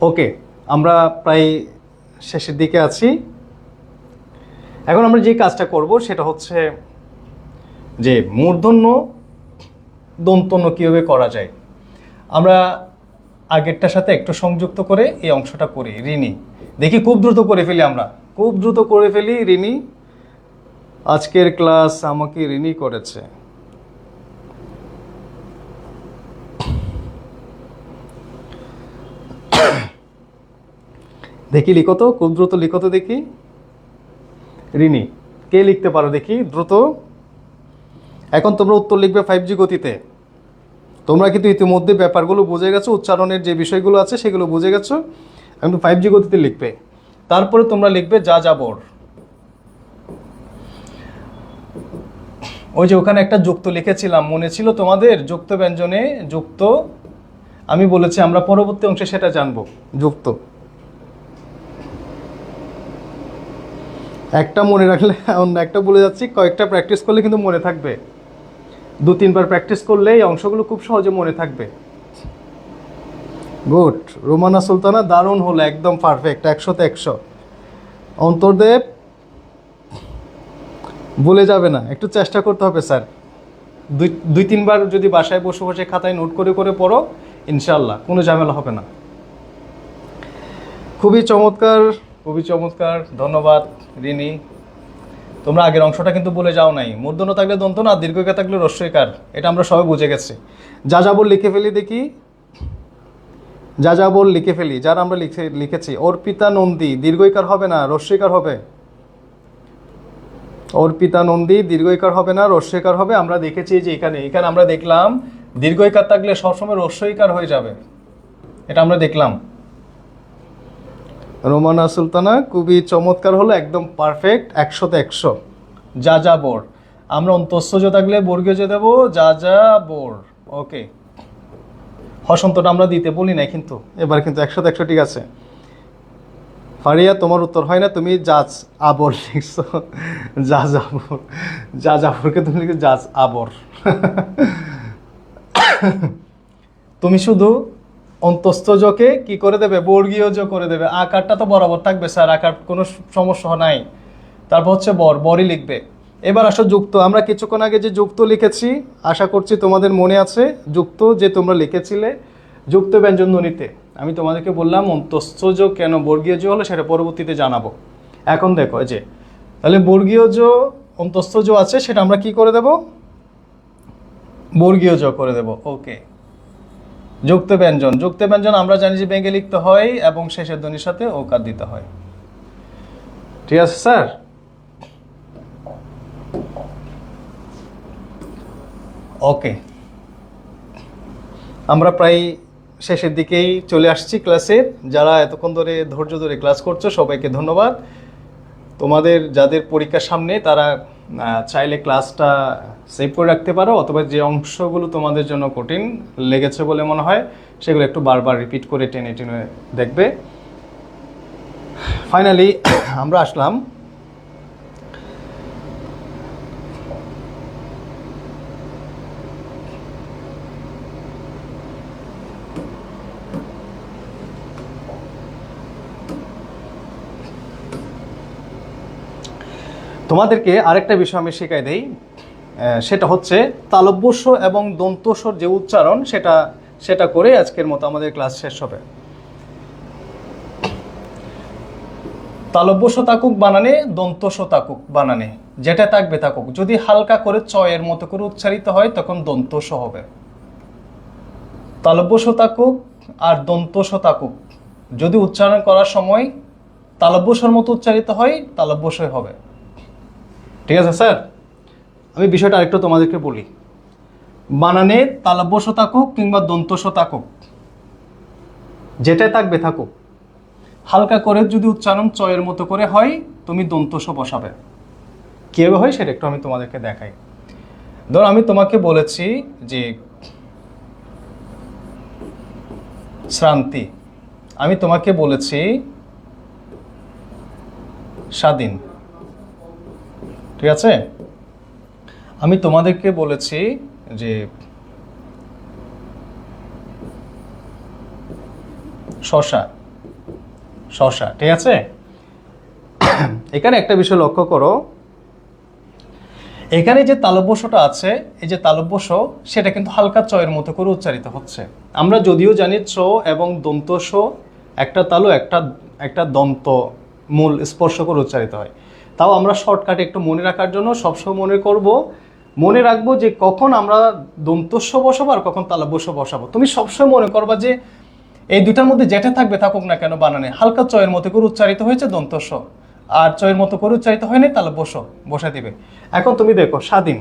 ওকে, আমরা প্রায় শেষের দিকে আছি। এখন আমরা যে কাজটা করব সেটা হচ্ছে যে মূর্ধন্য দন্তন্য কীভাবে করা যায়। আমরা আগেরটার সাথে একটু সংযুক্ত করে এই অংশটা করি। ঋণী, দেখি খুব দ্রুত করে ফেলি, আমরা খুব দ্রুত করে ফেলি। ঋণী, আজকের ক্লাস আমাকে ঋণী করেছে। দেখি লিখো তো, খুব দ্রুত লিখো তো দেখি। ঋণী, কে লিখতে পারো দেখি দ্রুত। এখন তোমরা উত্তর লিখবে 5G গতিতে। তোমরা কিন্তু ইতিমধ্যে ব্যাপারগুলো বুঝে গেছো, উচ্চারণের যে বিষয়গুলো আছে সেগুলো বুঝে গেছো। এখন 5G গতিতে লিখবে। তারপরে তোমরা লিখবে যা যাবর। ওই যে ওখানে একটা যুক্ত লিখেছিলাম, মনে ছিল তোমাদের? যুক্ত ব্যঞ্জনে যুক্ত, আমি বলেছি আমরা পরবর্তী অংশে সেটা জানবো। যুক্ত একটা মনে রাখলে অন্য একটা বলে যাচ্ছি, কয়েকটা প্র্যাকটিস করলে কিন্তু মনে থাকবে। 2-3 বার প্র্যাকটিস করলে এই অংশগুলো খুব সহজে মনে থাকবে। গুড, রোমানা সুলতানা দারুণ হলো, একদম পারফেক্ট, 100-তে 100। অন্তর্দেব ভুলে যাবে না, একটু চেষ্টা করতে হবে স্যার। 2-3 বার যদি বাসায় বসে বসে খাতায় নোট করে করে পড়ো, ইনশাল্লাহ কোনো ঝামেলা হবে না। খুবই চমৎকার, খুবই চমৎকার, ধন্যবাদ রিনি। তোমরা আগের অংশটা কিন্তু বলে যাও নাই। মূর্ধন্য থাকলে দন্ত না, দীর্ঘিকা থাকলে রস্যইকার, এটা আমরা সবাই বুঝে গেছি। যা যাবর লিখে ফেলি দেখি, যা যাবর লিখে ফেলি, যার আমরা লিখেছি। অর্পিতা নন্দী, দীর্ঘইকার হবে না, রস্যইকার হবে। অর্পিতা নন্দী, দীর্ঘইকার হবে না, রস্যইকার হবে। আমরা দেখেছি যে এখানে আমরা দেখলাম দীর্ঘইকার থাকলে সবসময় রস্যইকার হয়ে যাবে, এটা আমরা দেখলাম। রোমানা সুলতানা খুবই চমৎকার হলো, একদম পারফেক্ট, 100-তে 100। যা যাবর, আমরা অন্তঃস্থ থাকলে বর্গীয় যে দেবো, যা যাবর। ওকে, হসন্তটা আমরা দিতে বলি নাই কিন্তু, এবার কিন্তু 100-তে 100 ঠিক আছে। ফারিয়া, তোমার উত্তর হয় না, তুমি জাজ আবর লিখছো। যা যাবর, যা যাবরকে তুমি লিখছো জাজ আবর। তুমি শুধু অন্তঃস্থ জকে কি করে দেবে, বর্গীয় জ করে দেবে। আকারটা তো বরাবর থাকবে স্যার, আকার কোনো সমস্যা নাই। তারপর হচ্ছে বরই লিখবে। এবার আসো যুক্ত। আমরা কিছুক্ষণ আগে যে যুক্ত লিখেছি, আশা করছি তোমাদের মনে আছে। যুক্ত যে তোমরা লিখেছিলে যুক্ত ব্যঞ্জন ধ্বনিতে, আমি তোমাদেরকে বললাম অন্তঃস্থ জ কেন বর্গীয় জ হলো সেটা পরবর্তীতে জানাবো। এখন দেখো যে তাহলে বর্গীয় জ অন্তঃস্থ জ আছে, সেটা আমরা কি করে দেব, বর্গীয় জ করে দেব। ওকে, যুক্ত ব্যঞ্জন, যুক্ত ব্যঞ্জন আমরা জানি যে ভেঙে লিখতে হয় এবং শেষের ধ্বনির সাথে ওকার দিতে হয়। ঠিক আছে স্যার? ওকে, আমরা প্রায় শেষের দিকেই চলে আসছি ক্লাসের। যারা এতক্ষণ ধরে ধৈর্য ধরে ক্লাস করছো সবাইকে ধন্যবাদ। তোমাদের যাদের পরীক্ষার সামনে তারা চাইলে ক্লাসটা সেভ করে রাখতে পারো, অথবা যে অংশগুলো তোমাদের জন্য কঠিন লেগেছে বলে মনে হয় সেগুলো একটু বারবার রিপিট করে টেনে টেনে দেখবে। ফাইনালি আমরা আসলাম তোমাদেরকে আরেকটা বিষয় আমি শেখাই দেই, সেটা হচ্ছে তালব্যস্য এবং দন্তস্বর যে উচ্চারণ সেটা করে আজকের মতো আমাদের ক্লাস শেষ হবে। তালব্যস্য তাকুক বানানে, দন্তস্য তাকুক বানানে, যেটা থাকবে থাকুক। যদি হালকা করে চ এর মতো করে উচ্চারিত হয় তখন দন্তস্য হবে। তালব্যস্য তাকুক আর দন্তস্য তাকুক যদি উচ্চারণ করার সময় তালব্যস্যর মতো উচ্চারিত হয় তালব্যস্যই হবে। ঠিক আছে স্যার? আমি বিষয়টা আরেকটু তোমাদেরকে বলি। বানানে তালব্যস্য থাকুক কিংবা দন্তস্য থাকুক, যেটাই থাকবে থাকুক, হালকা করে যদি উচ্চারণ চ এর মতো করে হয় তুমি দন্তস্য বসাবে। কীভাবে হয় সেটা একটু আমি তোমাদেরকে দেখাই। ধর আমি তোমাকে বলেছি যে শ্রান্তি, আমি তোমাকে বলেছি স্বাধীন। ঠিক আছে? আমি তোমাদেরকে বলেছি যে শশা, শশা। ঠিক আছে? এখানে একটা বিষয় লক্ষ্য করো, এখানে যে তালব্যস্যটা আছে, এই যে তালব্যস্য, সেটা কিন্তু হালকা চ এর মতো করে উচ্চারিত হচ্ছে। আমরা যদিও জানি চ এবং দন্তস্য একটা তালু একটা দন্ত মূল স্পর্শ করে উচ্চারিত হয়, তাও আমরা শর্টকাটে একটু মনে রাখার জন্য সবসময় মনে রাখবো যে কখন আমরা দন্তস্য বসাবো আর কখন তালব্যস্য বসাবো। তুমি সবসময় মনে করবা যে এই দুটার মধ্যে যেটা থাকবে থাকুক না কেন বানানে হালকা চ এর মতো করে উচ্চারিত হয়েছে দন্তস্য, আর চ এর মতো করে উচ্চারিত হয়নি তালব্যস্য বসা দিবে। এখন তুমি দেখো স্বাধীন,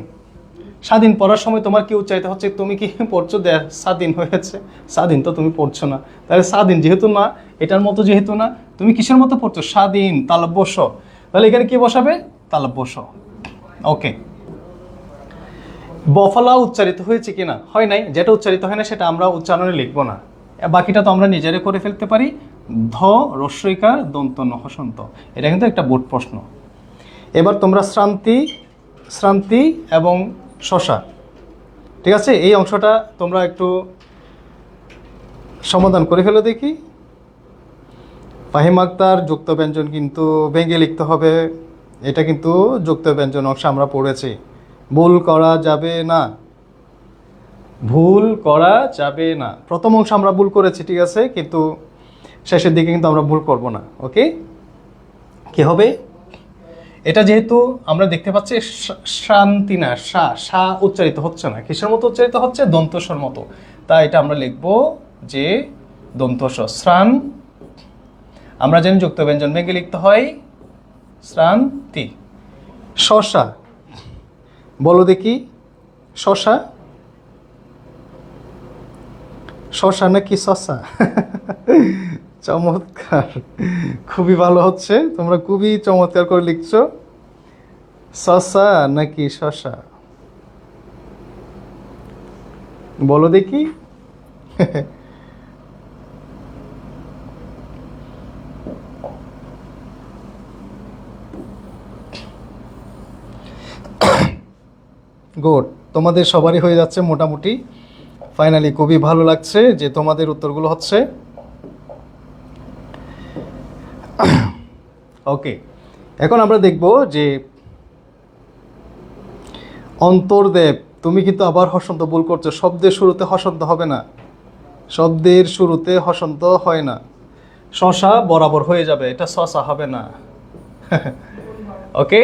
স্বাধীন পড়ার সময় তোমার কি উচ্চারিত হচ্ছে? তুমি কি পড়ছো স্বাধীন হয়েছে? স্বাধীন তো তুমি পড়ছো না। তাহলে স্বাধীন যেহেতু না, এটার মতো যেহেতু না, তুমি কিসের মতো পড়ছো? স্বাধীন তালব্যস্য। তাহলে এখানে কি বসাবে? তালব্যস্য। ওকে। বফলা উচ্চারিত হয়েছে কিনা? হয় নাই। যেটা উচ্চারিত হয় না সেটা আমরা উচ্চারণে লিখবো না, বাকিটা তো আমরা নিজেরাই করে ফেলতে পারি। ধ রস্বইকার দন্ত ন হসন্ত, এটা কিন্তু একটা বোর্ড প্রশ্ন। এবার তোমরা শ্রান্তি এবং শশা, ঠিক আছে, এই অংশটা তোমরা একটু সমাধান করে ফেলো দেখি। ফাহিম আক্তার, যুক্ত ব্যঞ্জন কিন্তু ভেঙে লিখতে হবে। এটা কিন্তু যুক্ত ব্যঞ্জন অংশ আমরা পড়েছি। ভুল করা যাবে না, ভুল করা যাবে না। প্রথম অংশ আমরা ভুল করেছি, ঠিক আছে, কিন্তু শেষের দিকে কিন্তু আমরা ভুল করব না। ওকে, কি হবে? এটা যেহেতু আমরা দেখতে পাচ্ছি শান্তি না, সা উচ্চারিত হচ্ছে না। কিসের মতো উচ্চারিত হচ্ছে? দন্তস্বর মতো। তাই এটা আমরা লিখব যে দন্তস্ব। শ্রান, আমরা জানি যুক্ত ব্যঞ্জন ভেঙে লিখতে হয় শ্রান্তি। শশা, বলো দেখি, শশা, শশা নাকি শশা? চমৎকার, খুবই ভালো হচ্ছে, তোমরা খুবই চমৎকার করে লিখছো। শশা নাকি শশা, বলো দেখি। গুড, তোমাদের সবারই হয়ে যাচ্ছে মোটামুটি। ফাইনালি খুবই ভালো লাগছে যে তোমাদের উত্তরগুলো হচ্ছে। ওকে, এখন আমরা দেখব যে অন্তর্দেব, তুমি কিন্তু আবার হসন্ত ভুল করছো। শব্দের শুরুতে হসন্ত হবে না, শব্দের শুরুতে হসন্ত হয় না। শশা বরাবর হয়ে যাবে, এটা শশা হবে না। ওকে,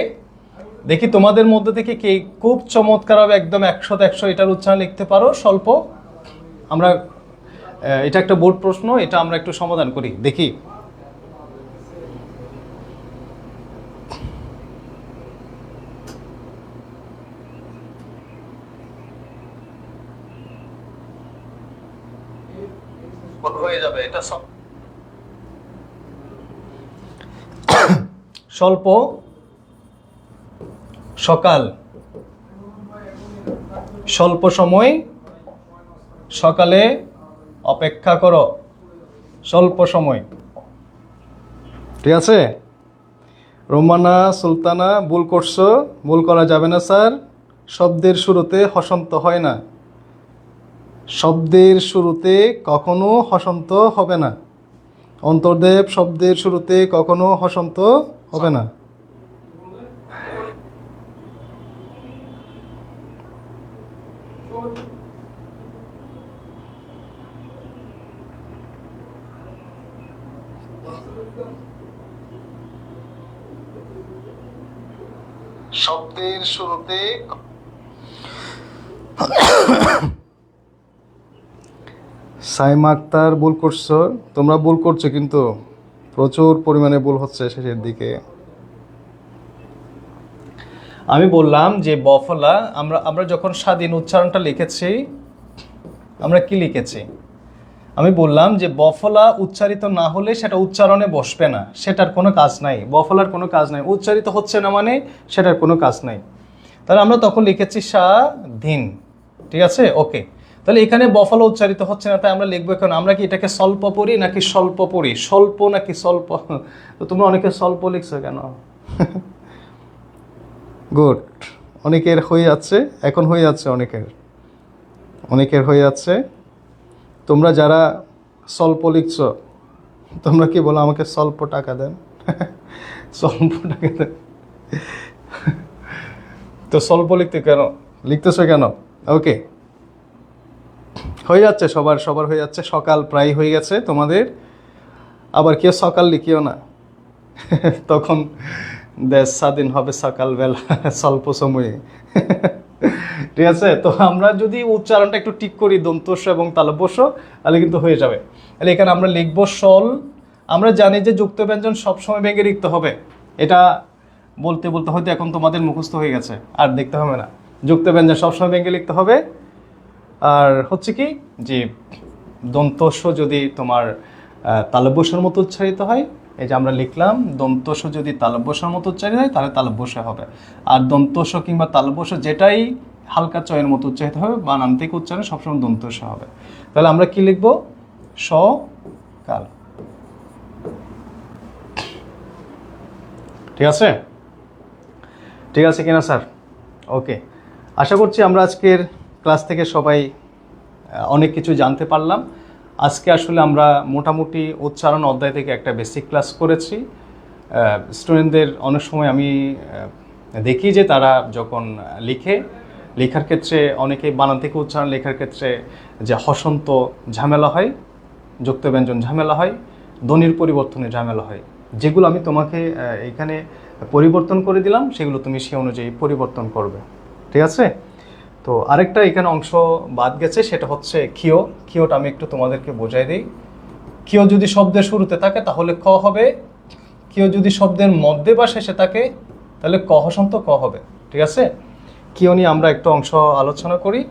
দেখি তোমাদের মধ্যে থেকে কে খুব চমৎকারভাবে একদম 100 এটার উচ্চারণ লিখতে পারো। স্বল্প, আমরা এটা একটা বোর্ড প্রশ্ন, এটা আমরা একটু সমাধান করি দেখি। হয়ে যাবে, এটা স্বল্প, সকাল, স্বল্প সময়, সকালে অপেক্ষা করো, স্বল্প সময়। ঠিক আছে? রোমানা সুলতানা, ভুল করছো, ভুল করা যাবে না স্যার। শব্দের শুরুতে হসন্ত হয় না, শব্দের শুরুতে কখনো হসন্ত হবে না। অন্তর্দেব, শব্দের শুরুতে কখনো হসন্ত হবে না। শব্দের শুরুতে সাইমা আক্তার, ভুল করছো, তোমরা ভুল করছো, কিন্তু প্রচুর পরিমাণে ভুল হচ্ছে শেষের দিকে। আমি বললাম যে বফলা, আমরা যখন স্বাধীন উচ্চারণটা লিখেছি, আমরা কি লিখেছি? আমি বললাম যে বফলা উচ্চারিত না হলে সেটা উচ্চারণে বসবে না, সেটার কোনো কাজ নাই, বফলার কোনো কাজ নাই, উচ্চারিত হচ্ছে না মানে সেটার কোনো কাজ নাই। তাহলে আমরা তখন লিখেছি স্বাধীন। ঠিক আছে? ওকে। তাহলে এখানে বফলা উচ্চারিত হচ্ছে না, তাই আমরা লিখবো এখন, আমরা কি এটাকে স্বল্প পড়ি নাকি স্বল্প পড়ি? স্বল্প নাকি স্বল্প? তো তোমরা অনেকে স্বল্প লিখছো কেন? গুড। অনেকের হয়ে যাচ্ছে, এখন হয়ে যাচ্ছে, অনেকের হয়ে যাচ্ছে। তোমরা যারা স্বল্প লিখছ, তোমরা কি বলো, আমাকে স্বল্প টাকা দেন। স্বল্প টাকা দেন। তো স্বল্প লিখতেছো কেন? ওকে, হয়ে যাচ্ছে, সবার হয়ে যাচ্ছে। সকাল প্রায় হয়ে গেছে তোমাদের। আবার কেউ সকাল লিখিও না, তখন দেশ স্বাধীন হবে সকালবেলা, স্বল্প সময়ে। ঠিক আছে? তো আমরা যদি উচ্চারণটা একটু ঠিক করি, দন্তস্ব এবং তালব্যস্য, তাহলে কিন্তু হয়ে যাবে। তাহলে এখানে আমরা লিখবো সল। আমরা জানি যে যুক্ত ব্যঞ্জন সবসময় ব্যঙ্গে লিখতে হবে, এটা বলতে বলতে হয়তো এখন তোমাদের মুখস্থ হয়ে গেছে, আর দেখতে হবে না। যুক্ত ব্যঞ্জন সবসময় ব্যঙ্গে লিখতে হবে। আর হচ্ছে কি যে দন্তস্ব যদি তোমার তালব্যস্যর মতো উচ্চারিত হয়, এই যে আমরা লিখলাম, দন্তস্ব যদি তালব্যস্যর মতো উচ্চারিত হয় তাহলে তালব্যস্য হবে। আর দন্তস্ব কিংবা তালব্যস্য যেটাই হালকা চয়ের মতো উচ্চারিত হবে, বানান থেকে উচ্চারণ সবসময় দন্তস্ব হবে। তাহলে আমরা কি লিখবো? সকাল। ঠিক আছে? ঠিক আছে কিনা স্যার? ওকে, আশা করছি আমরা আজকের ক্লাস থেকে সবাই অনেক কিছু জানতে পারলাম। আজকে আসলে আমরা মোটামুটি উচ্চারণ অধ্যায় থেকে একটা বেসিক ক্লাস করেছি। স্টুডেন্টদের অনেক সময় আমি দেখি যে তারা যখন লেখার ক্ষেত্রে অনেকেই বানান থেকে উচ্চারণ লেখার ক্ষেত্রে যে হসন্ত ঝামেলা হয়, যুক্ত ব্যঞ্জন ঝামেলা হয়, ধ্বনির পরিবর্তনে ঝামেলা হয়, যেগুলো আমি তোমাকে এখানে পরিবর্তন করে দিলাম, সেগুলো তুমি সে অনুযায়ী পরিবর্তন করবে। ঠিক আছে? তো আরেকটা এখানে অংশ বাদ গেছে, সেটা হচ্ছে ক্ষীয়। ক্ষীয়টা আমি একটু তোমাদেরকে বোঝাই দিই। ক্ষীয় যদি শব্দের শুরুতে থাকে তাহলে ক হবে, ক্ষীয় যদি শব্দের মধ্যে বা শেষে থাকে তাহলে ক হসন্ত ক হবে। ঠিক আছে? ক্ষীয় নিয়ে আমরা একটু অংশ আলোচনা করি।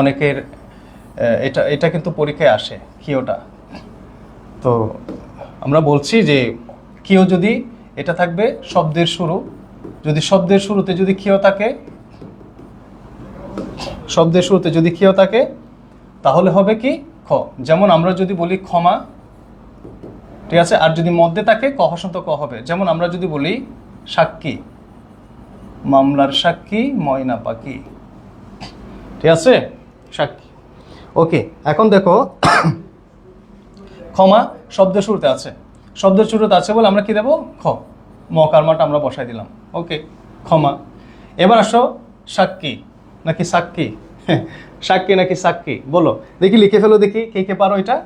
অনেকের এটা কিন্তু পরীক্ষায় আসে, ক্ষীয়টা। তো আমরা বলছি যে ক্ষীয় যদি এটা থাকবে শব্দের শুরু, যদি শব্দের শুরুতে যদি ক্ষীয় থাকে, শব্দের শুরুতে যদি ক্ষীয় থাকে তাহলে হবে কি? খ। যেমন আমরা যদি বলি ক্ষমা, ঠিক আছে, আর যদি মধ্যে থাকে ক হসন্ত ক হবে। যেমন আমরা যদি বলি সাক্ষী, মামলার সাক্ষী ময়না পাখি। ঠিক আছে? সাক্ষী। ওকে, এখন দেখো, ক্ষমা শব্দের শুরুতে আছে, শব্দের শুরুতে আছে বলে আমরা কি দেবো? খ। মকারমাটা আমরা বসাই দিলাম। ওকে, ক্ষমা। এবার আসো, সাক্ষী নাকি সাক্ষী? সাক্ষী নাকি সাক্ষী বলো দেখি, লিখে ফেলো দেখি, কে কে পারো এটা?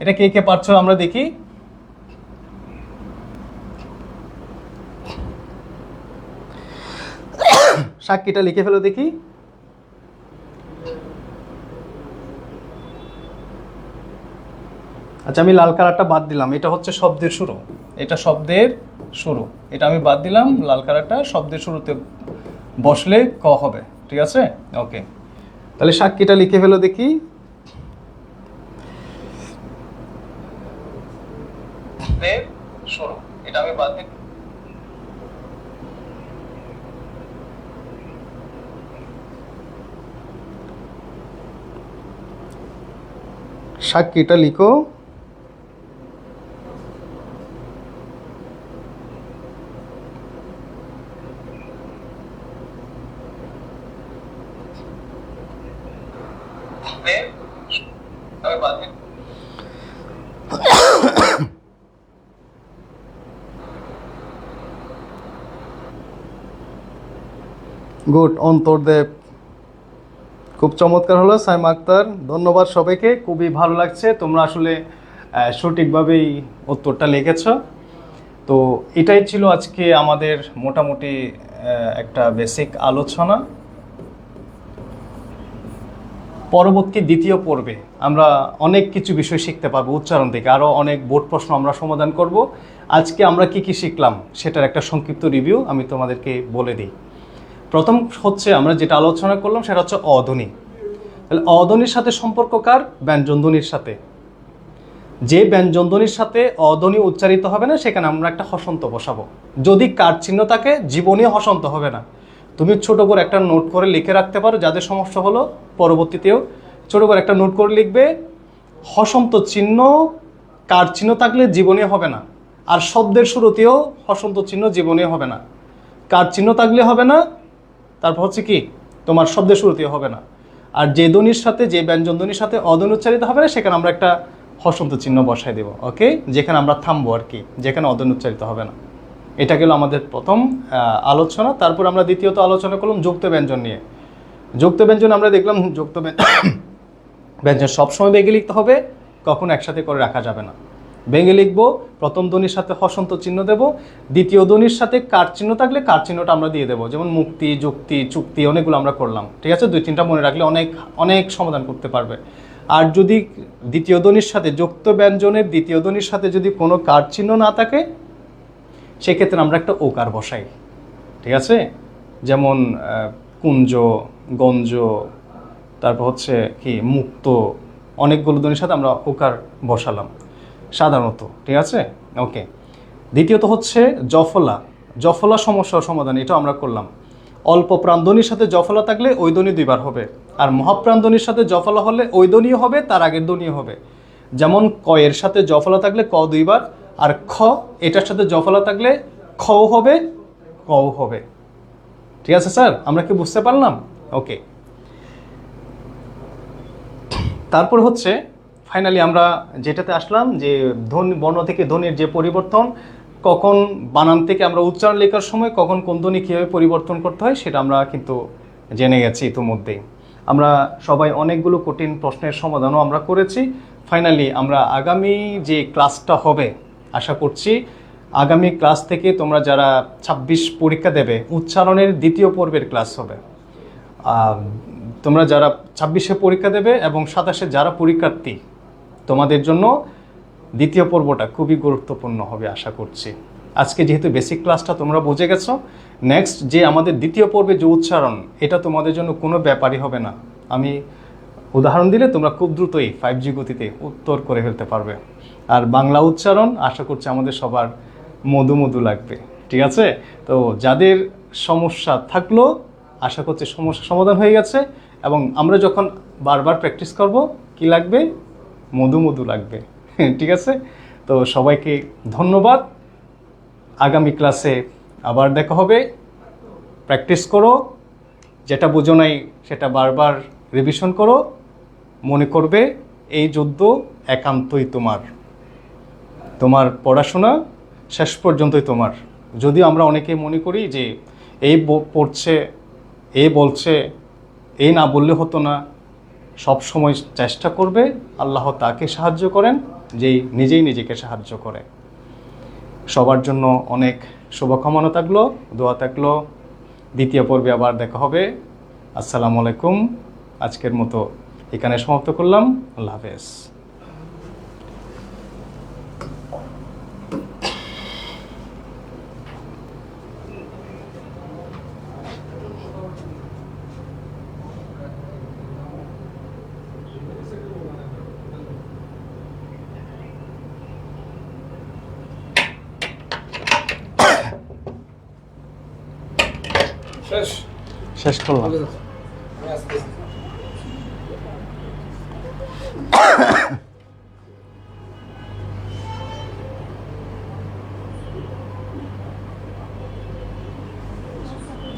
এটা কে কে পারছো আমরা দেখি। সাক্ষীটা লিখে ফেলো দেখি। আচ্ছা, আমি লাল কালারটা বাদ দিলাম, এটা হচ্ছে শব্দের শুরু, এটা শব্দের শুরু, এটা আমি বাদ দিলাম। লাল কালারটা শব্দের শুরুতে বসলে ক হবে। ঠিক আছে? ওকে, তাহলে সাক্ষীটা লিখে ফেলো দেখি। শুরু, এটা আমি বাদ দিই। সাক্ষীটা লিখো। গুড, অন্তর্দেব, খুব চমৎকার হলো। সাইমা আক্তার, ধন্যবাদ সবাইকে, খুবই ভালো লাগছে, তোমরা আসলে সঠিকভাবেই উত্তরটা লিখেছ। তো এটাই ছিল আজকে আমাদের মোটামুটি একটা বেসিক আলোচনা। পরবর্তী দ্বিতীয় পর্বে আমরা অনেক কিছু বিষয় শিখতে পারবো উচ্চারণ থেকে, আরও অনেক বোর্ড প্রশ্ন আমরা সমাধান করব। আজকে আমরা কি কি শিখলাম সেটার একটা সংক্ষিপ্ত রিভিউ আমি তোমাদেরকে বলে দিই। প্রথম হচ্ছে আমরা যেটা আলোচনা করলাম সেটা হচ্ছে অধ্বনি। তাহলে অধ্বনির সাথে সম্পর্ক কার? ব্যঞ্জনধ্বনির সাথে। যে ব্যঞ্জনধ্বনির সাথে অধ্বনি উচ্চারিত হবে না সেখানে আমরা একটা হসন্ত বসাবো। যদি কার চিহ্ন থাকে জীবনীয় হসন্ত হবে না। তুমি ছোট করে একটা নোট করে লিখে রাখতে পারো, যাদের সমস্যা হলো পরবর্তীতেও ছোট করে একটা নোট করে লিখবে, হসন্ত চিহ্ন কার চিহ্ন থাকলে জীবনীয় হবে না, আর শব্দের শুরুতেও হসন্ত চিহ্ন জীবনীয় হবে না। কার চিহ্ন থাকলে হবে না, তারপর হচ্ছে কি তোমার শব্দের শুরুতেও হবে না। আর যে ধ্বনির সাথে, যে ব্যঞ্জন ধ্বনির সাথে অধ্বনি উচ্চারিত হবে না সেখানে আমরা একটা হসন্ত চিহ্ন বসাই দেব। ওকে, যেখানে আমরা থামবো আর কি, যেখানে অধ্বনি উচ্চারিত হবে না। এটা গেল আমাদের প্রথম আলোচনা। তারপর আমরা দ্বিতীয়ত আলোচনা করলাম যুক্ত ব্যঞ্জন নিয়ে। যুক্ত ব্যঞ্জন আমরা দেখলাম যুক্ত ব্যঞ্জন সবসময় বেগে লিখতে হবে, কখনো একসাথে করে রাখা যাবে না। ভেঙে লিখবো, প্রথম ধ্বনির সাথে হসন্ত চিহ্ন দেব, দ্বিতীয় ধ্বনির সাথে কার চিহ্ন থাকলে কার চিহ্নটা আমরা দিয়ে দেবো। যেমন মুক্তি, যুক্তি, চুক্তি, অনেকগুলো আমরা করলাম। ঠিক আছে, 2-3টা মনে রাখলে অনেক অনেক সমাধান করতে পারবে। আর যদি দ্বিতীয় ধ্বনির সাথে, যুক্ত ব্যঞ্জনের দ্বিতীয় ধ্বনির সাথে যদি কোনো কার চিহ্ন না থাকে সেক্ষেত্রে আমরা একটা ওকার বসাই। ঠিক আছে, যেমন কুঞ্জ, গঞ্জ, তারপর হচ্ছে কি মুক্ত, অনেকগুলো ধ্বনির সাথে আমরা ওকার বসালাম সাধারণত। ঠিক আছে, ওকে। দ্বিতীয়ত হচ্ছে জফলা। জফলা সমস্যার সমাধান, এটা আমরা করলাম। অল্প প্রাণধ্বনির সাথে জফলা থাকলে ওই ধ্বনি 2বার হবে, আর মহাপ্রাণধ্বনির সাথে জফলা হলে ওই ধ্বনিও হবে, তার আগের ধ্বনিও হবে। যেমন ক এর সাথে জফলা থাকলে ক 2বার, আর খ এটার সাথে জফলা থাকলে খও হবে, কও হবে। ঠিক আছে স্যার, আমরা কি বুঝতে পারলাম? ওকে। তারপর হচ্ছে ফাইনালি আমরা যেটাতে আসলাম যে ধ্বনি, বর্ণ থেকে ধ্বনির যে পরিবর্তন, কখন বানান থেকে আমরা উচ্চারণ লেখার সময় কখন কোন ধ্বনি কীভাবে পরিবর্তন করতে হয় সেটা আমরা কিন্তু জেনে গেছি ইতিমধ্যেই। আমরা সবাই অনেকগুলো কঠিন প্রশ্নের সমাধানও আমরা করেছি। ফাইনালি আমরা আগামী যে ক্লাসটা হবে, আশা করছি আগামী ক্লাস থেকে তোমরা যারা 26 পরীক্ষা দেবে, উচ্চারণের দ্বিতীয় পর্বের ক্লাস হবে। তোমরা যারা 26-এ পরীক্ষা দেবে এবং 27-এ যারা পরীক্ষার্থী, তোমাদের জন্য দ্বিতীয় পর্বটা খুবই গুরুত্বপূর্ণ হবে আশা করছি। আজকে যেহেতু বেসিক ক্লাসটা তোমরা বুঝে গেছো, নেক্সট যে আমাদের দ্বিতীয় পর্বে যে উচ্চারণ, এটা তোমাদের জন্য কোনো ব্যাপারই হবে না। আমি উদাহরণ দিলে তোমরা খুব দ্রুতই 5G গতিতে উত্তর করে ফেলতে পারবে। আর বাংলা উচ্চারণ আশা করছি আমাদের সবার মধু মধু লাগবে। ঠিক আছে, তো যাদের সমস্যা থাকলো আশা করছি সমস্যা সমাধান হয়ে গেছে, এবং আমরা যখন বারবার প্র্যাকটিস করব কি লাগবে? মধু মধু লাগবে। ঠিক আছে, তো সবাইকে ধন্যবাদ। আগামী ক্লাসে আবার দেখা হবে। প্র্যাকটিস করো, যেটা বুঝো নাই সেটা বারবার রিভিশন করো। মনে করবে এই যুদ্ধ একান্তই তোমার, তোমার পড়াশোনা শেষ পর্যন্তই তোমার। যদিও আমরা অনেকে মনে করি যে এই পড়ছে, এই বলছে, এই না বললে হতো না। সব সময় চেষ্টা করবে, আল্লাহ তাকে সাহায্য করেন যেই নিজেই নিজেকে সাহায্য করে। সবার জন্য অনেক শুভকামনা থাকলো, দোয়া থাকলো। দ্বিতীয় পর্বে আবার দেখা হবে। আসসালামু আলাইকুম। আজকের মতো এখানে সমাপ্ত করলাম। আল্লাহ হাফেজ। শেষ করলাম।